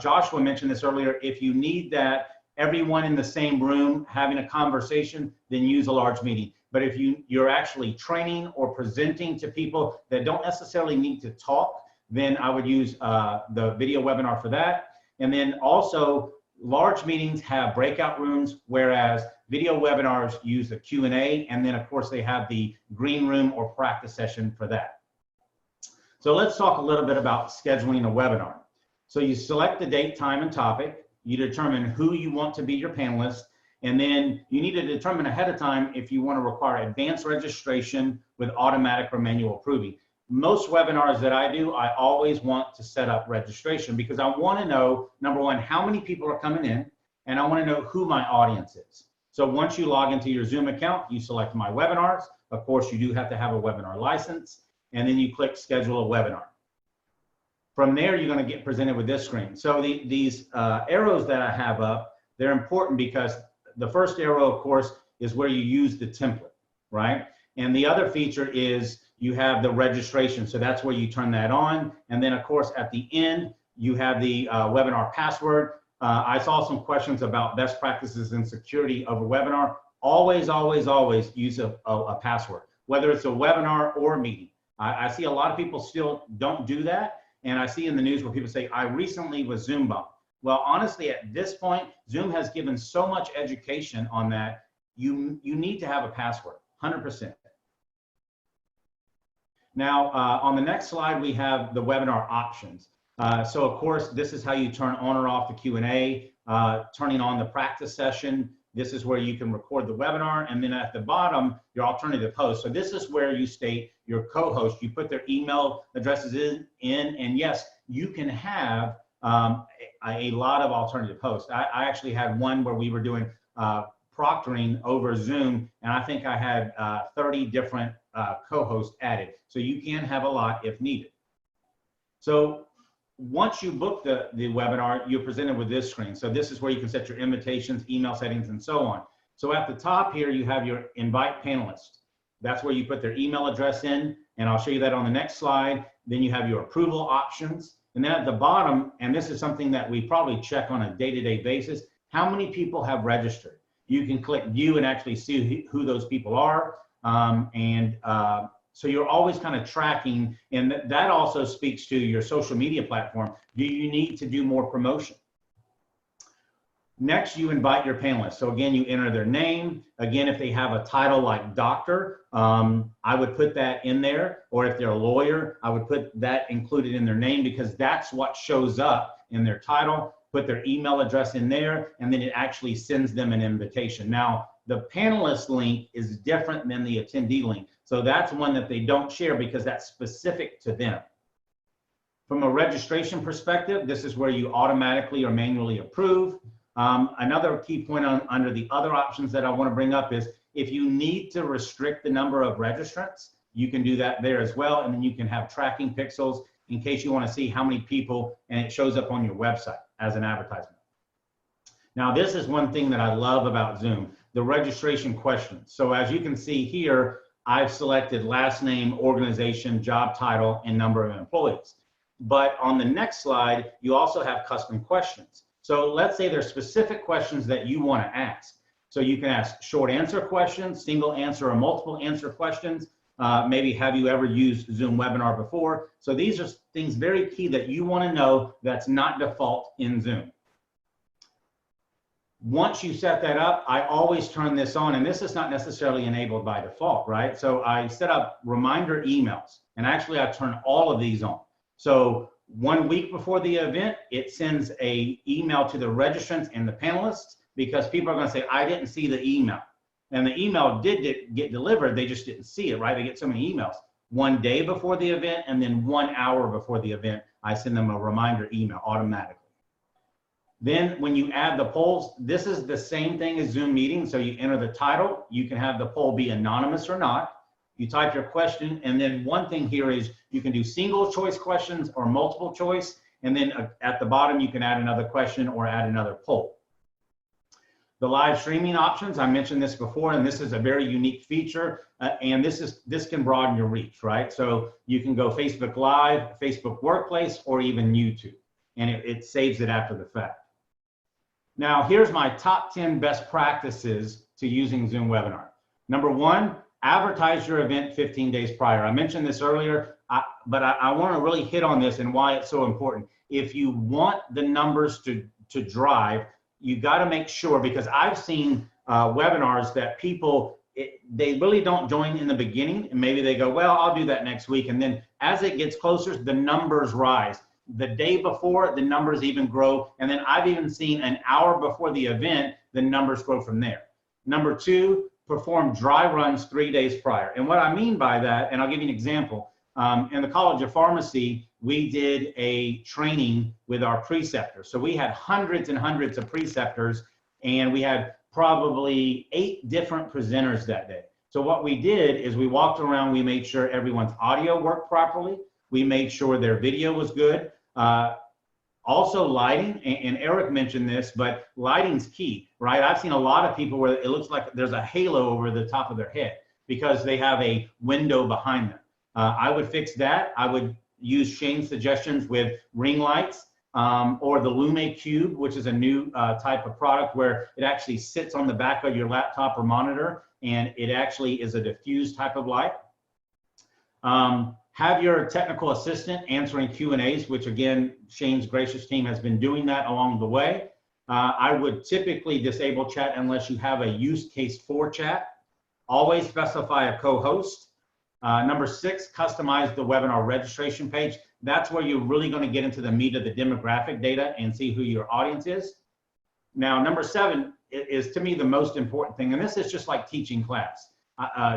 Joshua mentioned this earlier, if you need that, everyone in the same room having a conversation, then use a large meeting. But if you're actually training or presenting to people that don't necessarily need to talk, then I would use the video webinar for that. And then also, large meetings have breakout rooms, whereas video webinars use the Q&A, and then of course they have the green room or practice session for that. So let's talk a little bit about scheduling a webinar. So you select the date, time, and topic. You determine who you want to be your panelist, and then you need to determine ahead of time if you want to require advanced registration with automatic or manual approving. Most webinars that I do, I always want to set up registration because I want to know, number one, how many people are coming in, and I want to know who my audience is. So once you log into your Zoom account, you select My Webinars. Of course, you do have to have a webinar license, and then you click Schedule a Webinar. From there, you're going to get presented with this screen. So these arrows that I have up, they're important because the first arrow, of course, is where you use the template, right? And the other feature is you have the registration. So that's where you turn that on. And then, of course, at the end, you have the webinar password. I saw some questions about best practices and security of a webinar. Always, always, always use a password, whether it's a webinar or a meeting. I see a lot of people still don't do that. And I see in the news where people say, I recently was Zoom bumped. Well, honestly, at this point, Zoom has given so much education on that. You need to have a password, 100%. Now, on the next slide, we have the webinar options. So of course, this is how you turn on or off the Q&A, turning on the practice session. This is where you can record the webinar. And then at the bottom, your alternative host. So this is where you state your co-host. You put their email addresses in, and yes, you can have a lot of alternative hosts. I actually had one where we were doing proctoring over Zoom, and I think I had 30 different co-hosts added. So you can have a lot if needed. So once you book the webinar, you're presented with this screen. So this is where you can set your invitations, email settings, and so on. So at the top here, you have your invite panelists. That's where you put their email address in, and I'll show you that on the next slide. Then you have your approval options. And then at the bottom, and this is something that we probably check on a day-to-day basis, how many people have registered? You can click view and actually see who those people are. So you're always kind of tracking, and that also speaks to your social media platform. Do you need to do more promotion? Next, you invite your panelists. So again, you enter their name. Again, if they have a title like doctor, I would put that in there. Or if they're a lawyer, I would put that included in their name because that's what shows up in their title. Put their email address in there, and then it actually sends them an invitation. Now, the panelist link is different than the attendee link. So that's one that they don't share because that's specific to them. From a registration perspective, this is where you automatically or manually approve. Another key point under the other options that I want to bring up is if you need to restrict the number of registrants, you can do that there as well. And then you can have tracking pixels in case you want to see how many people, and it shows up on your website as an advertisement. Now, this is one thing that I love about Zoom, the registration questions. So as you can see here, I've selected last name, organization, job title, and number of employees. But on the next slide, you also have custom questions. So let's say there's specific questions that you want to ask. So you can ask short answer questions, single answer or multiple answer questions. Maybe have you ever used Zoom Webinar before? So these are things very key that you want to know that's not default in Zoom. Once you set that up, I always turn this on, and this is not necessarily enabled by default, right? So I set up reminder emails, and actually I turn all of these on. So 1 week before the event, it sends an email to the registrants and the panelists, because people are going to say, I didn't see the email. And the email did get delivered, they just didn't see it, right? They get so many emails. 1 day before the event, and then 1 hour before the event, I send them a reminder email automatically. Then when you add the polls, this is the same thing as Zoom meeting. So you enter the title, you can have the poll be anonymous or not. You type your question, and then one thing here is you can do single choice questions or multiple choice, and then at the bottom you can add another question or add another poll. The live streaming options, I mentioned this before, and this is a very unique feature, and this can broaden your reach, right? So you can go Facebook Live, Facebook Workplace, or even YouTube, and it saves it after the fact. Now, here's my top 10 best practices to using Zoom Webinar. Number 1, advertise your event 15 days prior. I mentioned this earlier, but I want to really hit on this and why it's so important. If you want the numbers to drive, you got to make sure, because I've seen webinars that people, they really don't join in the beginning, and maybe they go, well, I'll do that next week. And then as it gets closer, the numbers rise. The day before, the numbers even grow. And then I've even seen an hour before the event, the numbers grow from there. Number 2, perform dry runs 3 days prior. And what I mean by that, and I'll give you an example. In the College of Pharmacy, we did a training with our preceptors. So we had hundreds and hundreds of preceptors, and we had probably 8 different presenters that day. So what we did is we walked around, we made sure everyone's audio worked properly. We made sure their video was good. Also lighting, and Eric mentioned this, but lighting's key, right? I've seen a lot of people where it looks like there's a halo over the top of their head because they have a window behind them. I would fix that. I would use Shane's suggestions with ring lights or the Lume Cube, which is a new type of product where it actually sits on the back of your laptop or monitor, and it actually is a diffused type of light. Have your technical assistant answering Q&As, which again, Shane's gracious team has been doing that along the way. I would typically disable chat unless you have a use case for chat. Always specify a co-host. Number 6, customize the webinar registration page. That's where you're really going to get into the meat of the demographic data and see who your audience is. Now, number 7 is to me the most important thing, and this is just like teaching class.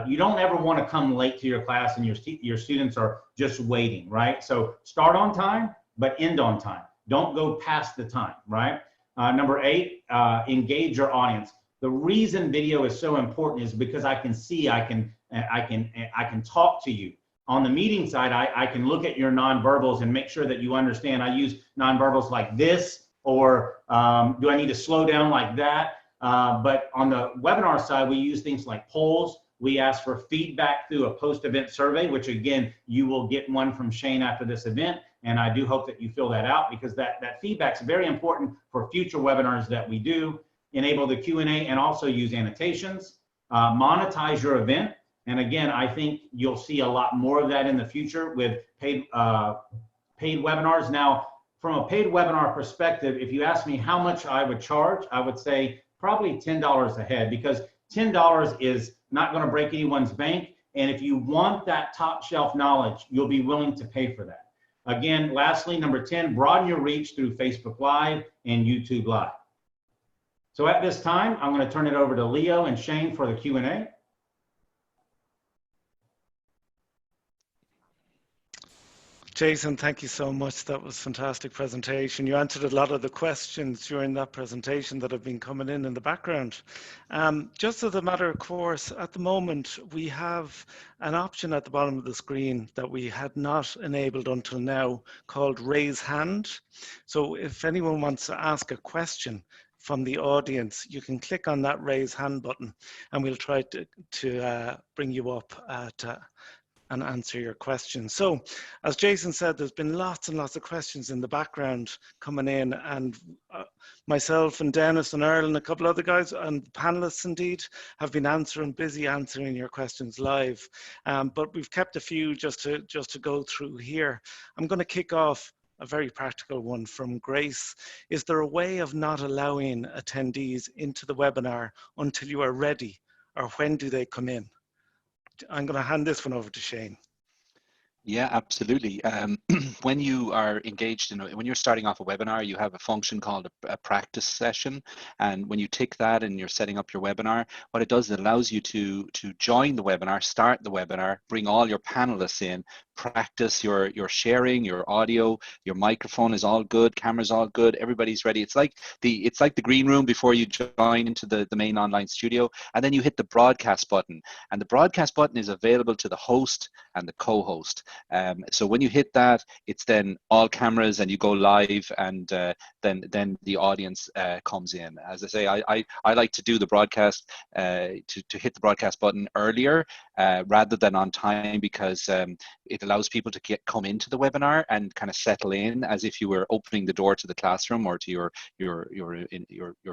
You don't ever want to come late to your class and your students are just waiting, right? So start on time, but end on time. Don't go past the time, right? Number 8, engage your audience. The reason video is so important is because I can see, I can talk to you. On the meeting side, I can look at your nonverbals and make sure that you understand. I use nonverbals like this, or do I need to slow down like that? But on the webinar side, we use things like polls. We ask for feedback through a post-event survey, which again, you will get one from Shane after this event. And I do hope that you fill that out, because that feedback is very important for future webinars that we do. Enable the Q&A and also use annotations. Monetize your event. And again, I think you'll see a lot more of that in the future with paid webinars. Now, from a paid webinar perspective, if you ask me how much I would charge, I would say probably $10 a head, because $10 is not going to break anyone's bank. And if you want that top shelf knowledge, you'll be willing to pay for that. Again, lastly, number 10, broaden your reach through Facebook Live and YouTube Live. So at this time, I'm going to turn it over to Leo and Shane for the Q&A. Jason, thank you so much. That was a fantastic presentation. You answered a lot of the questions during that presentation that have been coming in the background. Just as a matter of course, at the moment, we have an option at the bottom of the screen that we had not enabled until now called Raise Hand. So if anyone wants to ask a question from the audience, you can click on that Raise Hand button and we'll try to bring you up and answer your questions. So, as Jason said, there's been lots and lots of questions in the background coming in, and myself and Dennis and Earl and a couple other guys and panelists indeed have been busy answering your questions live. But we've kept a few just to go through here. I'm going to kick off a very practical one from Grace. Is there a way of not allowing attendees into the webinar until you are ready, or when do they come in? I'm going to hand this one over to Shane. Yeah, absolutely. When you are engaged in, when you're starting off a webinar, you have a function called a practice session. And when you tick that and you're setting up your webinar, what it does, it allows you to join the webinar, start the webinar, bring all your panelists in, practice your sharing, your audio, your microphone is all good, camera's all good, everybody's ready. It's like the green room before you join into the main online studio. And then you hit the broadcast button. And the broadcast button is available to the host and the co-host. So when you hit that, it's then all cameras and you go live, and then the audience comes in. As I say, I like to do the broadcast, to hit the broadcast button earlier rather than on time, because it allows people to come into the webinar and kind of settle in as if you were opening the door to the classroom or to your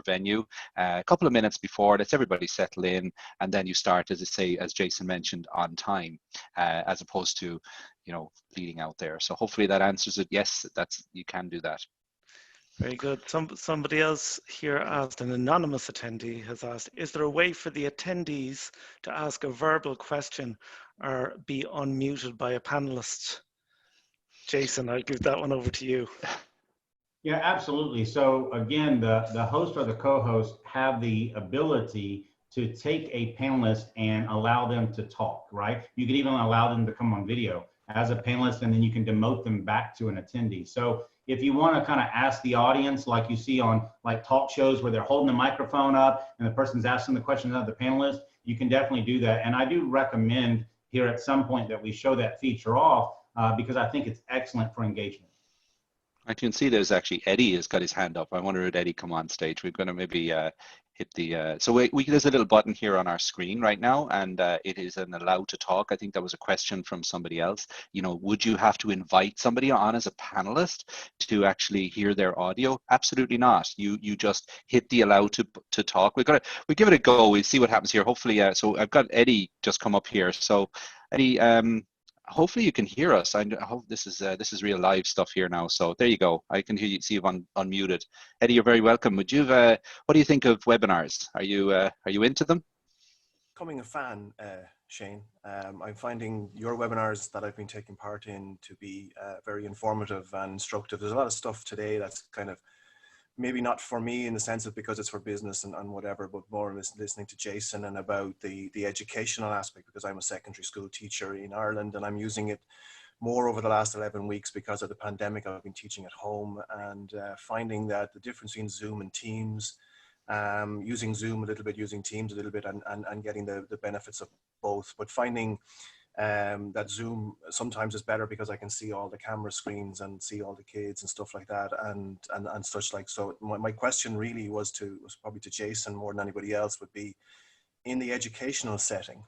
venue. A couple of minutes before, lets everybody settle in, and then you start, as I say, as Jason mentioned, on time, as opposed to bleeding out there. So hopefully that answers it. Yes, you can do that. Very good. Somebody else here asked, an anonymous attendee has asked, is there a way for the attendees to ask a verbal question or be unmuted by a panelist? Jason, I'll give that one over to you. Yeah, absolutely. So again, the host or the co-host have the ability to take a panelist and allow them to talk, right? You can even allow them to come on video as a panelist, and then you can demote them back to an attendee. So if you want to kind of ask the audience, like you see on like talk shows where they're holding the microphone up and the person's asking the questions of the panelist, you can definitely do that. And I do recommend here at some point that we show that feature off because I think it's excellent for engagement. I can see there's actually Eddie has got his hand up. I wonder if Eddie come on stage. We're going to maybe hit the, so there's a little button here on our screen right now, and it is an allow to talk. I think that was a question from somebody else. Would you have to invite somebody on as a panelist to actually hear their audio? Absolutely not. You just hit the allow to talk. We give it a go. We'll see what happens here. Hopefully, so I've got Eddie just come up here. So Eddie, hopefully you can hear us. I hope this is real live stuff here now. So there you go. I can hear you. See you've unmuted. Eddie, you're very welcome. Would you? What do you think of webinars? Are you into them? Becoming a fan, Shane. I'm finding your webinars that I've been taking part in to be very informative and instructive. There's a lot of stuff today that's kind of maybe not for me in the sense of because it's for business and whatever, but more listening to Jason and about the educational aspect, because I'm a secondary school teacher in Ireland and I'm using it more over the last 11 weeks because of the pandemic. I've been teaching at home and finding that the difference between Zoom and Teams, using Zoom a little bit, using Teams a little bit, and getting the benefits of both, but finding that Zoom sometimes is better because I can see all the camera screens and see all the kids and stuff like that and such like. So my question really was probably to Jason more than anybody else would be, in the educational setting,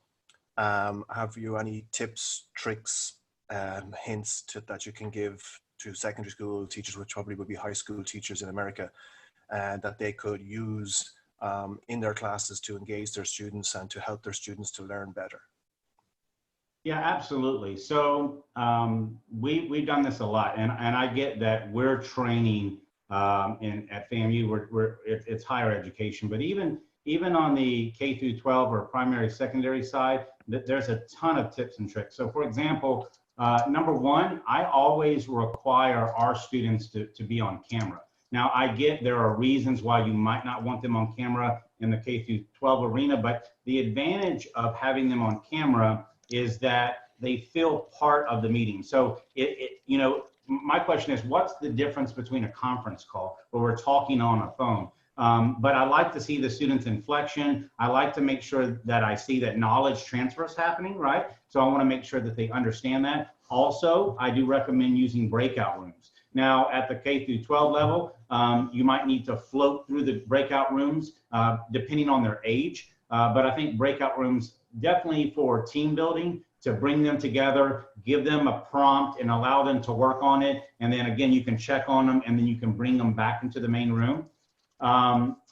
have you any tips, tricks, hints that you can give to secondary school teachers, which probably would be high school teachers in America, that they could use in their classes to engage their students and to help their students to learn better? Yeah, absolutely. So we've done this a lot, and I get that we're training at FAMU. It's higher education, but even on the K through 12 or primary secondary side, there's a ton of tips and tricks. So for example, number one, I always require our students to be on camera. Now I get there are reasons why you might not want them on camera in the K through 12 arena, but the advantage of having them on camera is that they feel part of the meeting. So you know, my question is, what's the difference between a conference call where we're talking on a phone? But I like to see the students' inflection. I like to make sure that I see that knowledge transfer is happening, right? So I want to make sure that they understand that. Also, I do recommend using breakout rooms. Now, at the K through 12 level, you might need to float through the breakout rooms depending on their age. But I think breakout rooms definitely for team building, to bring them together, give them a prompt and allow them to work on it. And then again, you can check on them and then you can bring them back into the main room.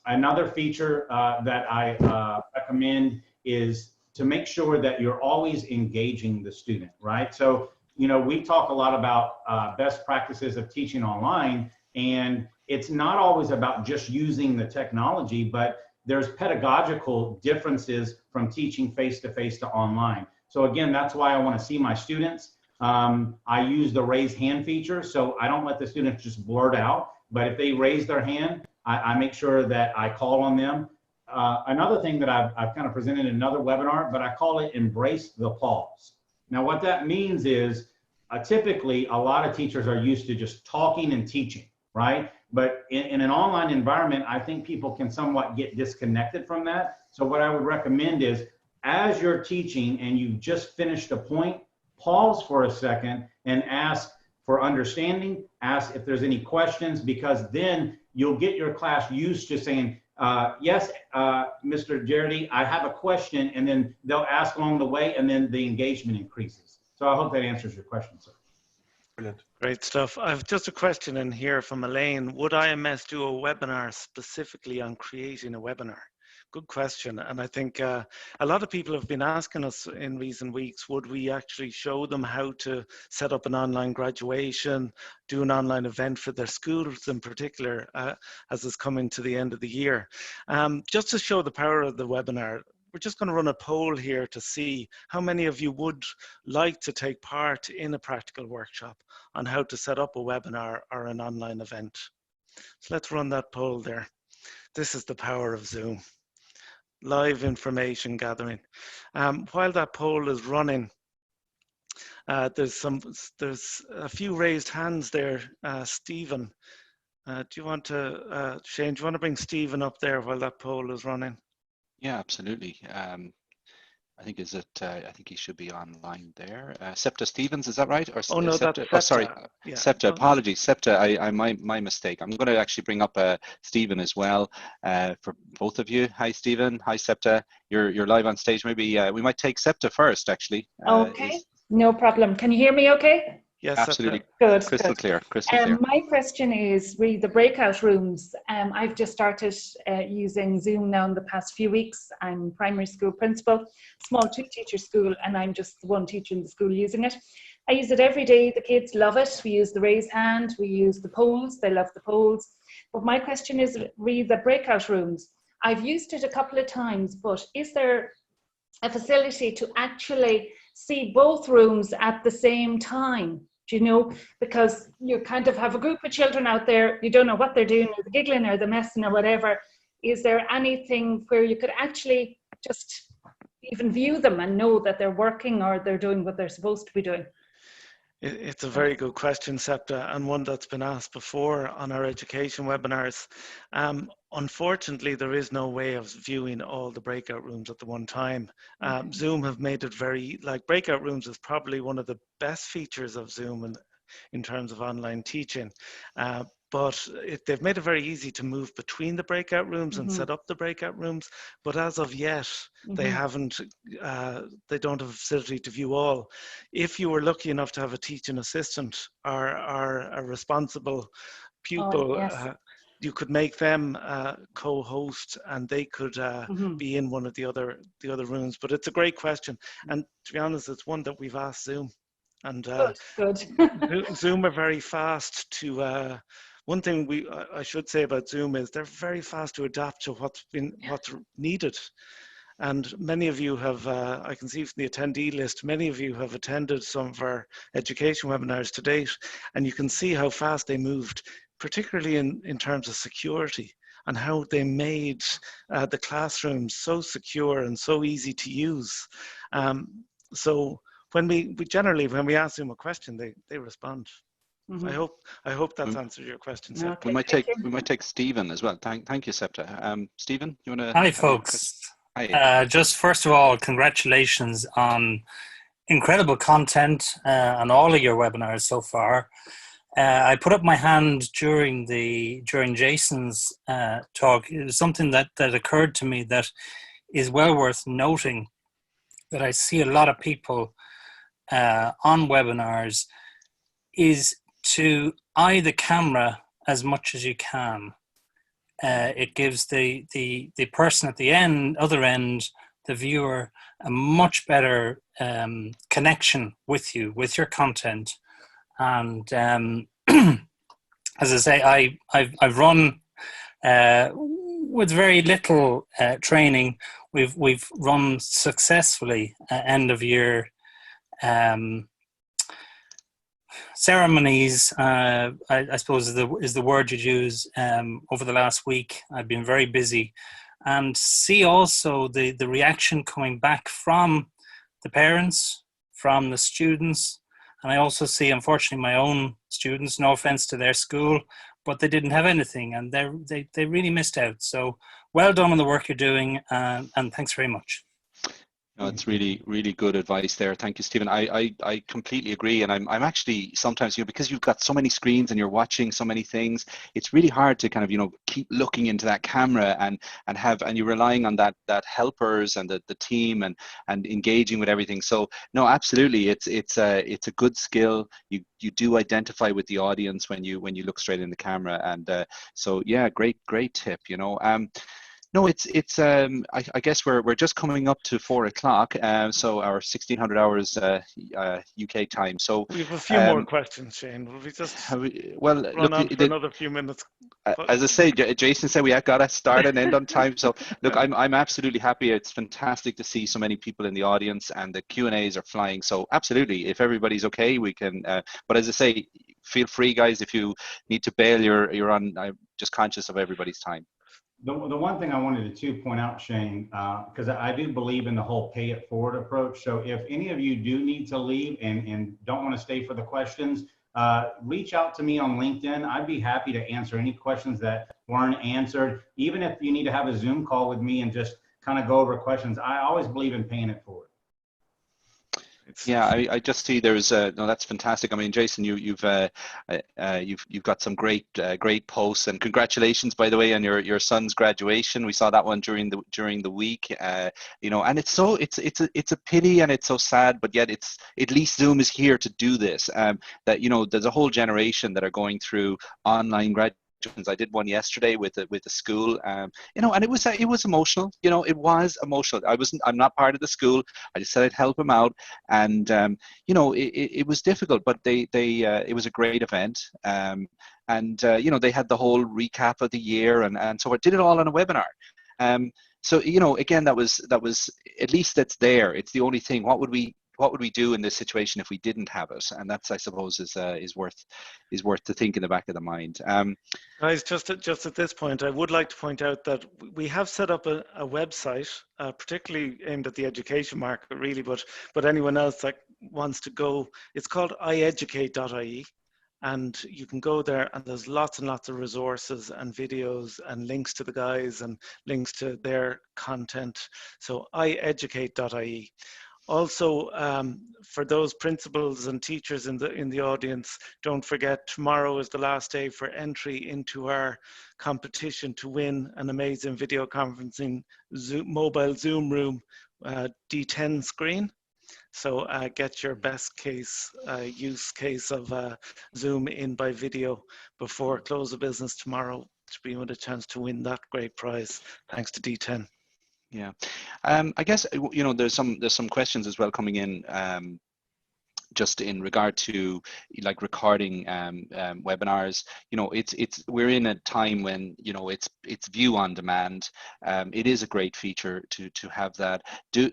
Another feature that I recommend is to make sure that you're always engaging the student, right? So, you know, we talk a lot about best practices of teaching online, and it's not always about just using the technology, but there's pedagogical differences from teaching face-to-face to online. So again, that's why I want to see my students. I use the raise hand feature, so I don't let the students just blurt out, but if they raise their hand, I make sure that I call on them. Another thing that I've kind of presented in another webinar, but I call it embrace the pause. Now what that means is typically a lot of teachers are used to just talking and teaching, right? But in an online environment, I think people can somewhat get disconnected from that. So what I would recommend is, as you're teaching and you've just finished a point, pause for a second and ask for understanding, ask if there's any questions, because then you'll get your class used to saying, yes, Mr. Jardy, I have a question, and then they'll ask along the way, and then the engagement increases. So I hope that answers your question, sir. Brilliant. Great stuff. I've just a question in here from Elaine. Would IMS do a webinar specifically on creating a webinar? Good question. And I think a lot of people have been asking us in recent weeks, would we actually show them how to set up an online graduation, do an online event for their schools in particular, as is coming to the end of the year. Just to show the power of the webinar, we're just going to run a poll here to see how many of you would like to take part in a practical workshop on how to set up a webinar or an online event. So let's run that poll there. This is the power of Zoom. Live information gathering. While that poll is running, there's a few raised hands there. Stephen, do you want to, Shane, do you want to bring Stephen up there while that poll is running? Yeah, absolutely. I think I think he should be online there. Septa Stevens, is that right? Or oh no, Septa, that's oh sorry, yeah. Septa. Apologies, Septa. My mistake. I'm going to actually bring up Stephen as well for both of you. Hi, Stephen. Hi, Septa. You're live on stage. Maybe we might take Septa first, actually. Okay, no problem. Can you hear me? Okay. Yes, absolutely. Good. Crystal good. clear. Crystal clear. My question is really the breakout rooms. I've just started using Zoom now in the past few weeks. I'm primary school principal, small two-teacher school, and I'm just the one teacher in the school using it. I use it every day. The kids love it. We use the raise hand. We use the polls. They love the polls. But my question is really the breakout rooms. I've used it a couple of times, but is there a facility to actually see both rooms at the same time? Do you know, because you kind of have a group of children out there, you don't know what they're doing, or the giggling or the messing or whatever. Is there anything where you could actually just even view them and know that they're working or they're doing what they're supposed to be doing? It's a very good question, Septa, and one that's been asked before on our education webinars. Unfortunately, there is no way of viewing all the breakout rooms at the one time. Zoom have made it very, like breakout rooms is probably one of the best features of Zoom in terms of online teaching. But they've made it very easy to move between the breakout rooms and set up the breakout rooms. But as of yet, they haven't, they don't have a facility to view all. If you were lucky enough to have a teaching assistant or a responsible pupil, you could make them co-host and they could be in one of the other rooms. But it's a great question. And to be honest, it's one that we've asked Zoom. And good. Zoom are very fast to, one thing I should say about Zoom is they're very fast to adapt to what's needed. And many of you have, I can see from the attendee list, many of you have attended some of our education webinars to date, and you can see how fast they moved, particularly in terms of security and how they made the classrooms so secure and so easy to use. So when we generally, when we ask Zoom a question, they respond. Mhm. I hope that's answered your question, Seb. Okay, We might thank take you. Stephen as well. Thank you, Septa. Stephen, you want to? Hi, folks. Hi. Just first of all, congratulations on incredible content on all of your webinars so far. I put up my hand during Jason's talk. It was something that occurred to me that is well worth noting, that I see a lot of people on webinars, is to eye the camera as much as you can. It gives the person at the other end, the viewer, a much better connection with you, with your content. And as I say, I've run with very little training. We've run successfully end of year ceremonies, I suppose is the word you'd use. Over the last week, I've been very busy, and see also the reaction coming back from the parents, from the students, and I also see, unfortunately, my own students. No offense to their school, but they didn't have anything, and they really missed out. So well done on the work you're doing, and thanks very much. No, it's really, really good advice there. Thank you, Stephen. I completely agree. And I'm actually sometimes, because you've got so many screens and you're watching so many things, it's really hard to kind of, keep looking into that camera and you're relying on that helpers and the team and engaging with everything. So no, absolutely. It's a good skill. You do identify with the audience when you look straight in the camera. And so yeah, great tip, No, it's I guess we're just coming up to 4 o'clock, so our 1600 hours UK time. So we have a few more questions, Shane. Will we just run on for another few minutes? As I say, Jason said we have got to start and end on time. So look, I'm absolutely happy. It's fantastic to see so many people in the audience, and the Q&As are flying. So absolutely, if everybody's okay, we can. But as I say, feel free, guys. If you need to bail, you're on. I'm just conscious of everybody's time. The one thing I wanted to point out, Shane, because I do believe in the whole pay it forward approach. So if any of you do need to leave and don't want to stay for the questions, reach out to me on LinkedIn. I'd be happy to answer any questions that weren't answered. Even if you need to have a Zoom call with me and just kind of go over questions, I always believe in paying it forward. Yeah, I just see there's no, that's fantastic. I mean, Jason, you've got some great posts, and congratulations, by the way, on your son's graduation. We saw that one during the week, and it's a pity and it's so sad, but yet at least Zoom is here to do this. That there's a whole generation that are going through online graduation. I did one yesterday with the school, and it was emotional. It was emotional. I'm not part of the school. I just said I'd help them out, and it was difficult, but it was a great event. And they had the whole recap of the year, and so I did it all on a webinar. So again, that was at least that's there. It's the only thing. What would we do in this situation if we didn't have it? And that's, I suppose, is worth to think in the back of the mind. Guys, just at this point, I would like to point out that we have set up a website, particularly aimed at the education market, really, but anyone else that wants to go, it's called ieducate.ie. And you can go there, and there's lots and lots of resources and videos and links to the guys and links to their content. So ieducate.ie. Also, for those principals and teachers in the audience, don't forget tomorrow is the last day for entry into our competition to win an amazing video conferencing mobile Zoom room D10 screen. So get your best case use case of Zoom in by video before close of business tomorrow to be with a chance to win that great prize, thanks to D10. Yeah, I guess there's some questions as well coming in, just in regard to like recording webinars. We're in a time when it's view on demand. It is a great feature to have that.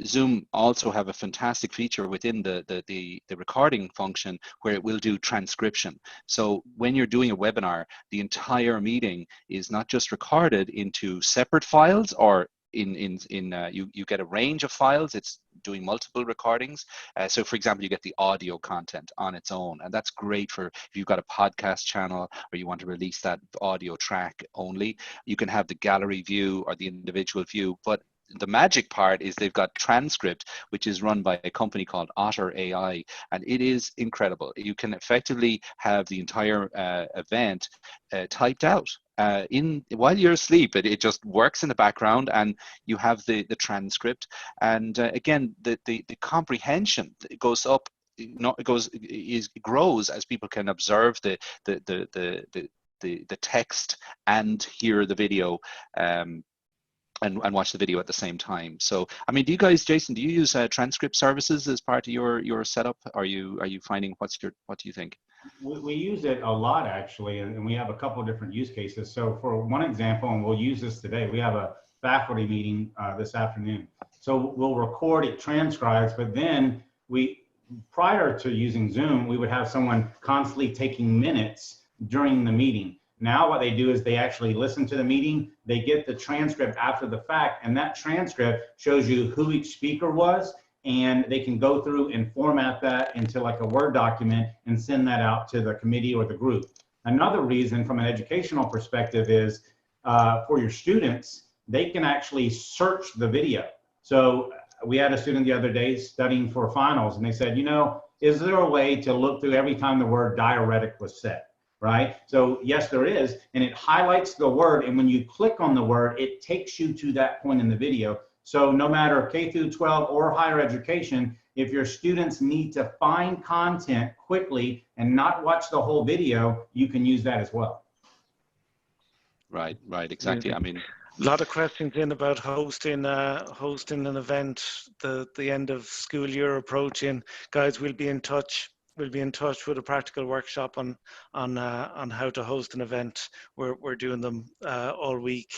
Zoom also have a fantastic feature within the recording function where it will do transcription. So when you're doing a webinar, the entire meeting is not just recorded into separate files or you get a range of files. It's doing multiple recordings. So for example, you get the audio content on its own, and that's great for if you've got a podcast channel or you want to release that audio track only. You can have the gallery view or the individual view, but the magic part is they've got transcript, which is run by a company called Otter AI, and it is incredible. You can effectively have the entire event typed out while you're asleep. It just works in the background, and you have the transcript. And again, the comprehension goes up. It grows as people can observe the text and hear the video. And watch the video at the same time. So, I mean, do you guys, Jason, do you use transcript services as part of your setup? Are you finding what do you think? We use it a lot, actually, and we have a couple of different use cases. So for one example, and we'll use this today, we have a faculty meeting this afternoon. So we'll record, it transcribes, but then prior to using Zoom, we would have someone constantly taking minutes during the meeting. Now what they do is they actually listen to the meeting, they get the transcript after the fact, and that transcript shows you who each speaker was, and they can go through and format that into like a Word document and send that out to the committee or the group. Another reason from an educational perspective is for your students, they can actually search the video. So we had a student the other day studying for finals, and they said, you know, is there a way to look through every time the word diuretic was said? Right? So yes, there is, and it highlights the word, and when you click on the word, it takes you to that point in the video. So no matter K through 12 or higher education, if your students need to find content quickly and not watch the whole video, you can use that as well. Right, exactly. I mean, a lot of questions in about hosting an event, the end of school year approaching. Guys, we'll be in touch. We'll be in touch with a practical workshop on how to host an event. We're doing them all week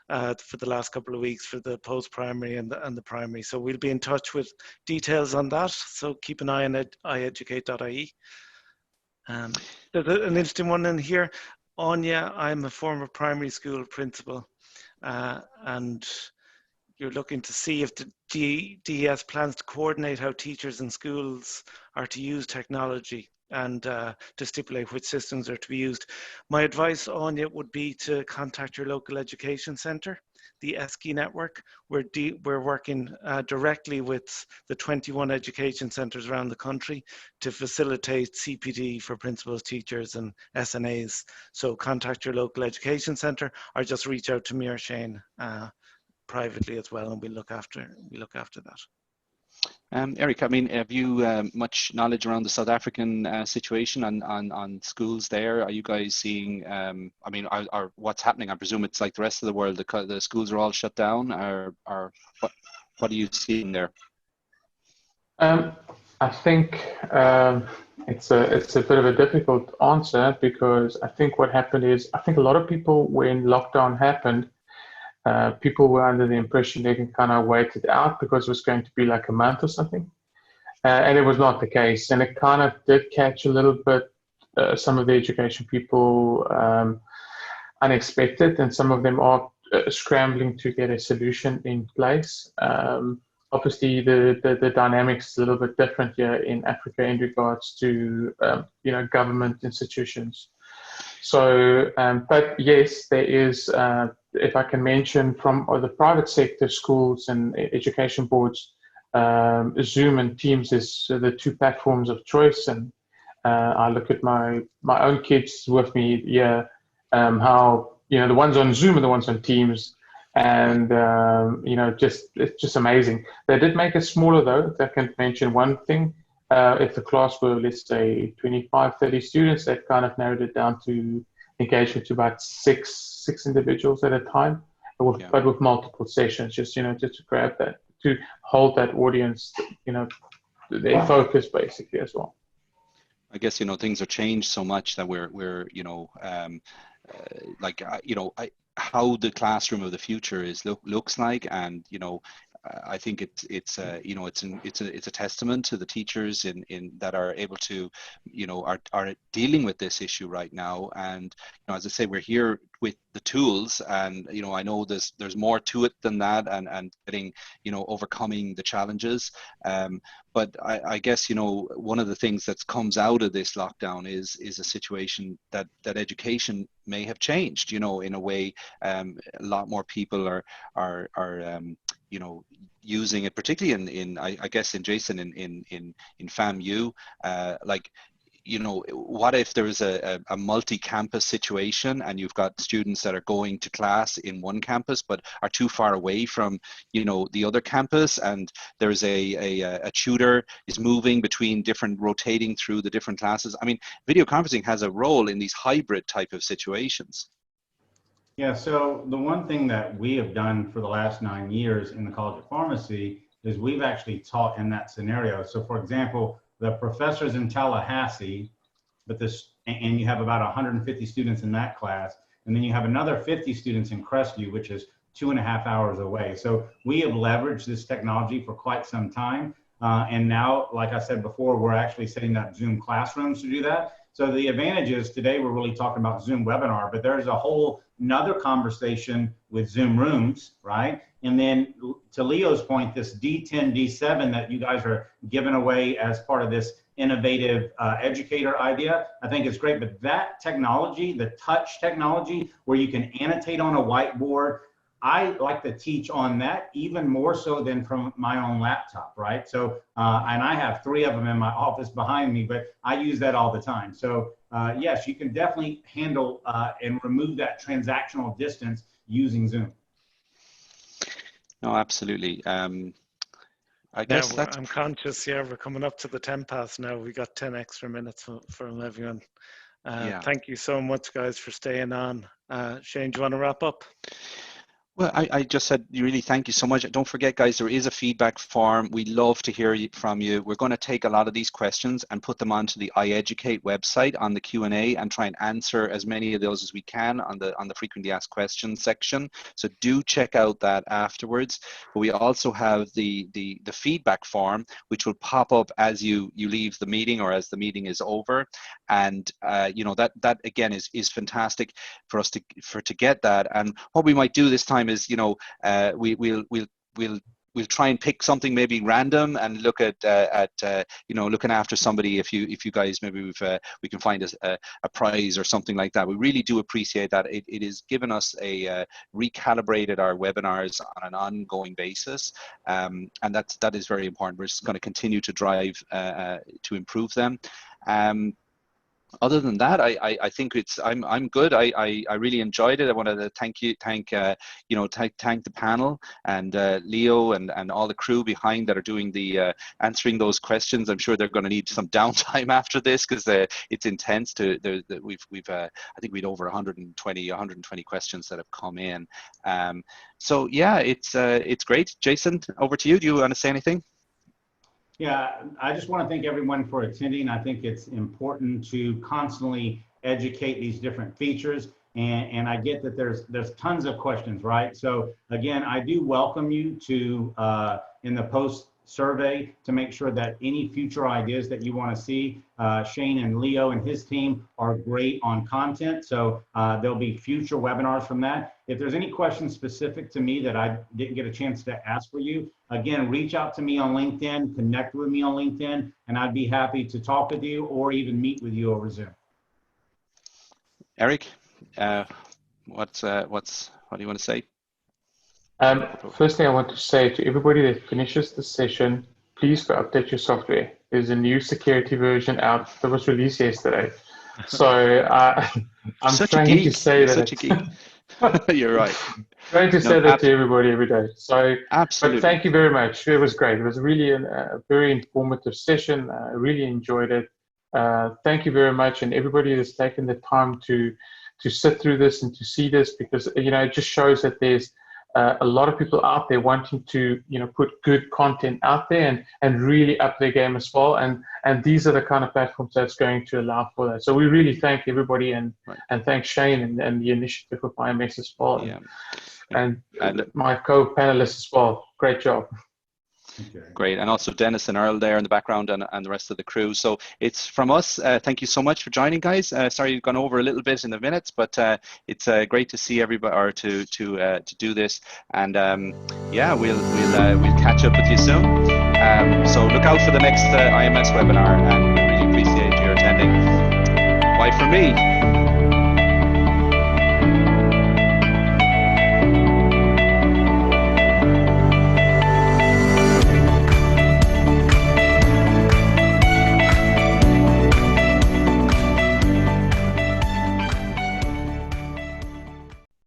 for the last couple of weeks for the post-primary and the primary. So we'll be in touch with details on that. So keep an eye on ieducate.ie. There's an interesting one in here. Anya, I'm a former primary school principal, and you're looking to see if the DES plans to coordinate how teachers and schools are to use technology and to stipulate which systems are to be used. My advice on it would be to contact your local education centre, the ESCI network. We're working directly with the 21 education centres around the country to facilitate CPD for principals, teachers and SNAs. So contact your local education centre or just reach out to me or Shane privately as well, and we look after that. Eric, I mean, have you much knowledge around the South African situation on schools there? Are you guys seeing, I mean, are what's happening? I presume it's like the rest of the world, the schools are all shut down, or what are you seeing there? I think it's a bit of a difficult answer, because I think what happened is, I think a lot of people, when lockdown happened, people were under the impression they can kind of wait it out because it was going to be like a month or something. And it was not the case. And it kind of did catch a little bit some of the education people unexpected, and some of them are scrambling to get a solution in place. Obviously, the dynamics is a little bit different here in Africa in regards to government institutions. So, but yes, there is, if I can mention from the private sector, schools and education boards, Zoom and Teams is the two platforms of choice. And I look at my own kids with me here, how, the ones on Zoom and the ones on Teams, and, it's just amazing. They did make it smaller though, if I can mention one thing. If the class were, let's say, 25, 30 students, that kind of narrowed it down to engagement to about six individuals at a time, but with multiple sessions, just to grab that, to hold that audience, their focus basically as well. I guess, things have changed so much that we're how the classroom of the future looks like, and I think it's you know, it's a testament to the teachers in that are able to, you know, are dealing with this issue right now. And you know, as I say, we're here with the tools, and you know, I know there's more to it than that, and getting, you know, overcoming the challenges. But I guess, you know, one of the things that comes out of this lockdown is a situation that education may have changed, you know, in a way. A lot more people are you know, using it, particularly in I guess in Jason in FAMU, like, you know, what if there is a multi-campus situation and you've got students that are going to class in one campus but are too far away from, you know, the other campus, and there's a tutor is moving between rotating through the different classes. I mean, video conferencing has a role in these hybrid type of situations. Yeah, so the one thing that we have done for the last 9 years in the College of Pharmacy is we've actually taught in that scenario. So for example, the professor's in Tallahassee, and you have about 150 students in that class, and then you have another 50 students in Crestview, which is 2.5 hours away. So we have leveraged this technology for quite some time. And now, like I said before, we're actually setting up Zoom classrooms to do that. So the advantage is today we're really talking about Zoom webinar, but there's a whole another conversation with Zoom rooms, right? And then to Leo's point, this D10, D7 that you guys are giving away as part of this innovative educator idea, I think it's great. But that technology, the touch technology, where you can annotate on a whiteboard, I like to teach on that even more so than from my own laptop, right? So, and I have 3 of them in my office behind me, but I use that all the time. So yes, you can definitely handle and remove that transactional distance using Zoom. No, absolutely. I guess that's... I'm conscious, yeah, we're coming up to the 10 past now. We got 10 extra minutes from everyone. Yeah. Thank you so much, guys, for staying on. Shane, do you want to wrap up? Well, I just said really thank you so much. Don't forget, guys, there is a feedback form. We love to hear from you. We're going to take a lot of these questions and put them onto the iEducate website on the Q&A and try and answer as many of those as we can on the frequently asked questions section. So do check out that afterwards. But we also have the feedback form, which will pop up as you leave the meeting or as the meeting is over. And you know, that again is fantastic for us to get that. And what we might do this time is, you know, we'll try and pick something maybe random and look at you know, looking after somebody. If you guys maybe we can find a prize or something like that. We really do appreciate that. It has given us recalibrated our webinars on an ongoing basis, and that is very important. We're just going to continue to drive to improve them. Other than that, I think I'm good. I really enjoyed it. I wanted to thank you know, thank the panel and Leo and all the crew behind that are doing the answering those questions. I'm sure they're going to need some downtime after this because it's intense. We've I think we'd over 120 questions that have come in. So yeah, it's great. Jason, over to you. Do you want to say anything? Yeah, I just want to thank everyone for attending. I think it's important to constantly educate these different features. And I get that there's tons of questions, right? So again, I do welcome you to, in the post survey, to make sure that any future ideas that you want to see, Shane and Leo and his team are great on content. So there'll be future webinars from that. If there's any questions specific to me that I didn't get a chance to ask for you, again, reach out to me on LinkedIn, connect with me on LinkedIn, and I'd be happy to talk with you or even meet with you over Zoom. Eric, what do you want to say? Firstly, I want to say to everybody that finishes the session, please go update your software. There's a new security version out that was released yesterday. So I'm trying to say that. Such a geek. You're right. Trying to say that to everybody every day. So, absolutely. But thank you very much. It was great. It was really a very informative session. I really enjoyed it. Thank you very much, and everybody that's taken the time to sit through this and to see this, because you know, it just shows that there's a lot of people out there wanting to, put good content out there and really up their game as well. And these are the kind of platforms that's going to allow for that. So we really thank everybody and thank Shane and the initiative for PyMS as well. Yeah. And my co-panelists as well. Great job. Okay. Great, and also Dennis and Earl there in the background, and the rest of the crew. So it's from us. Thank you so much for joining, guys. Sorry you've gone over a little bit in the minutes, but it's great to see everybody, or to do this. And yeah, we'll catch up with you soon. So look out for the next IMS webinar, and we really appreciate your attending. Bye from me.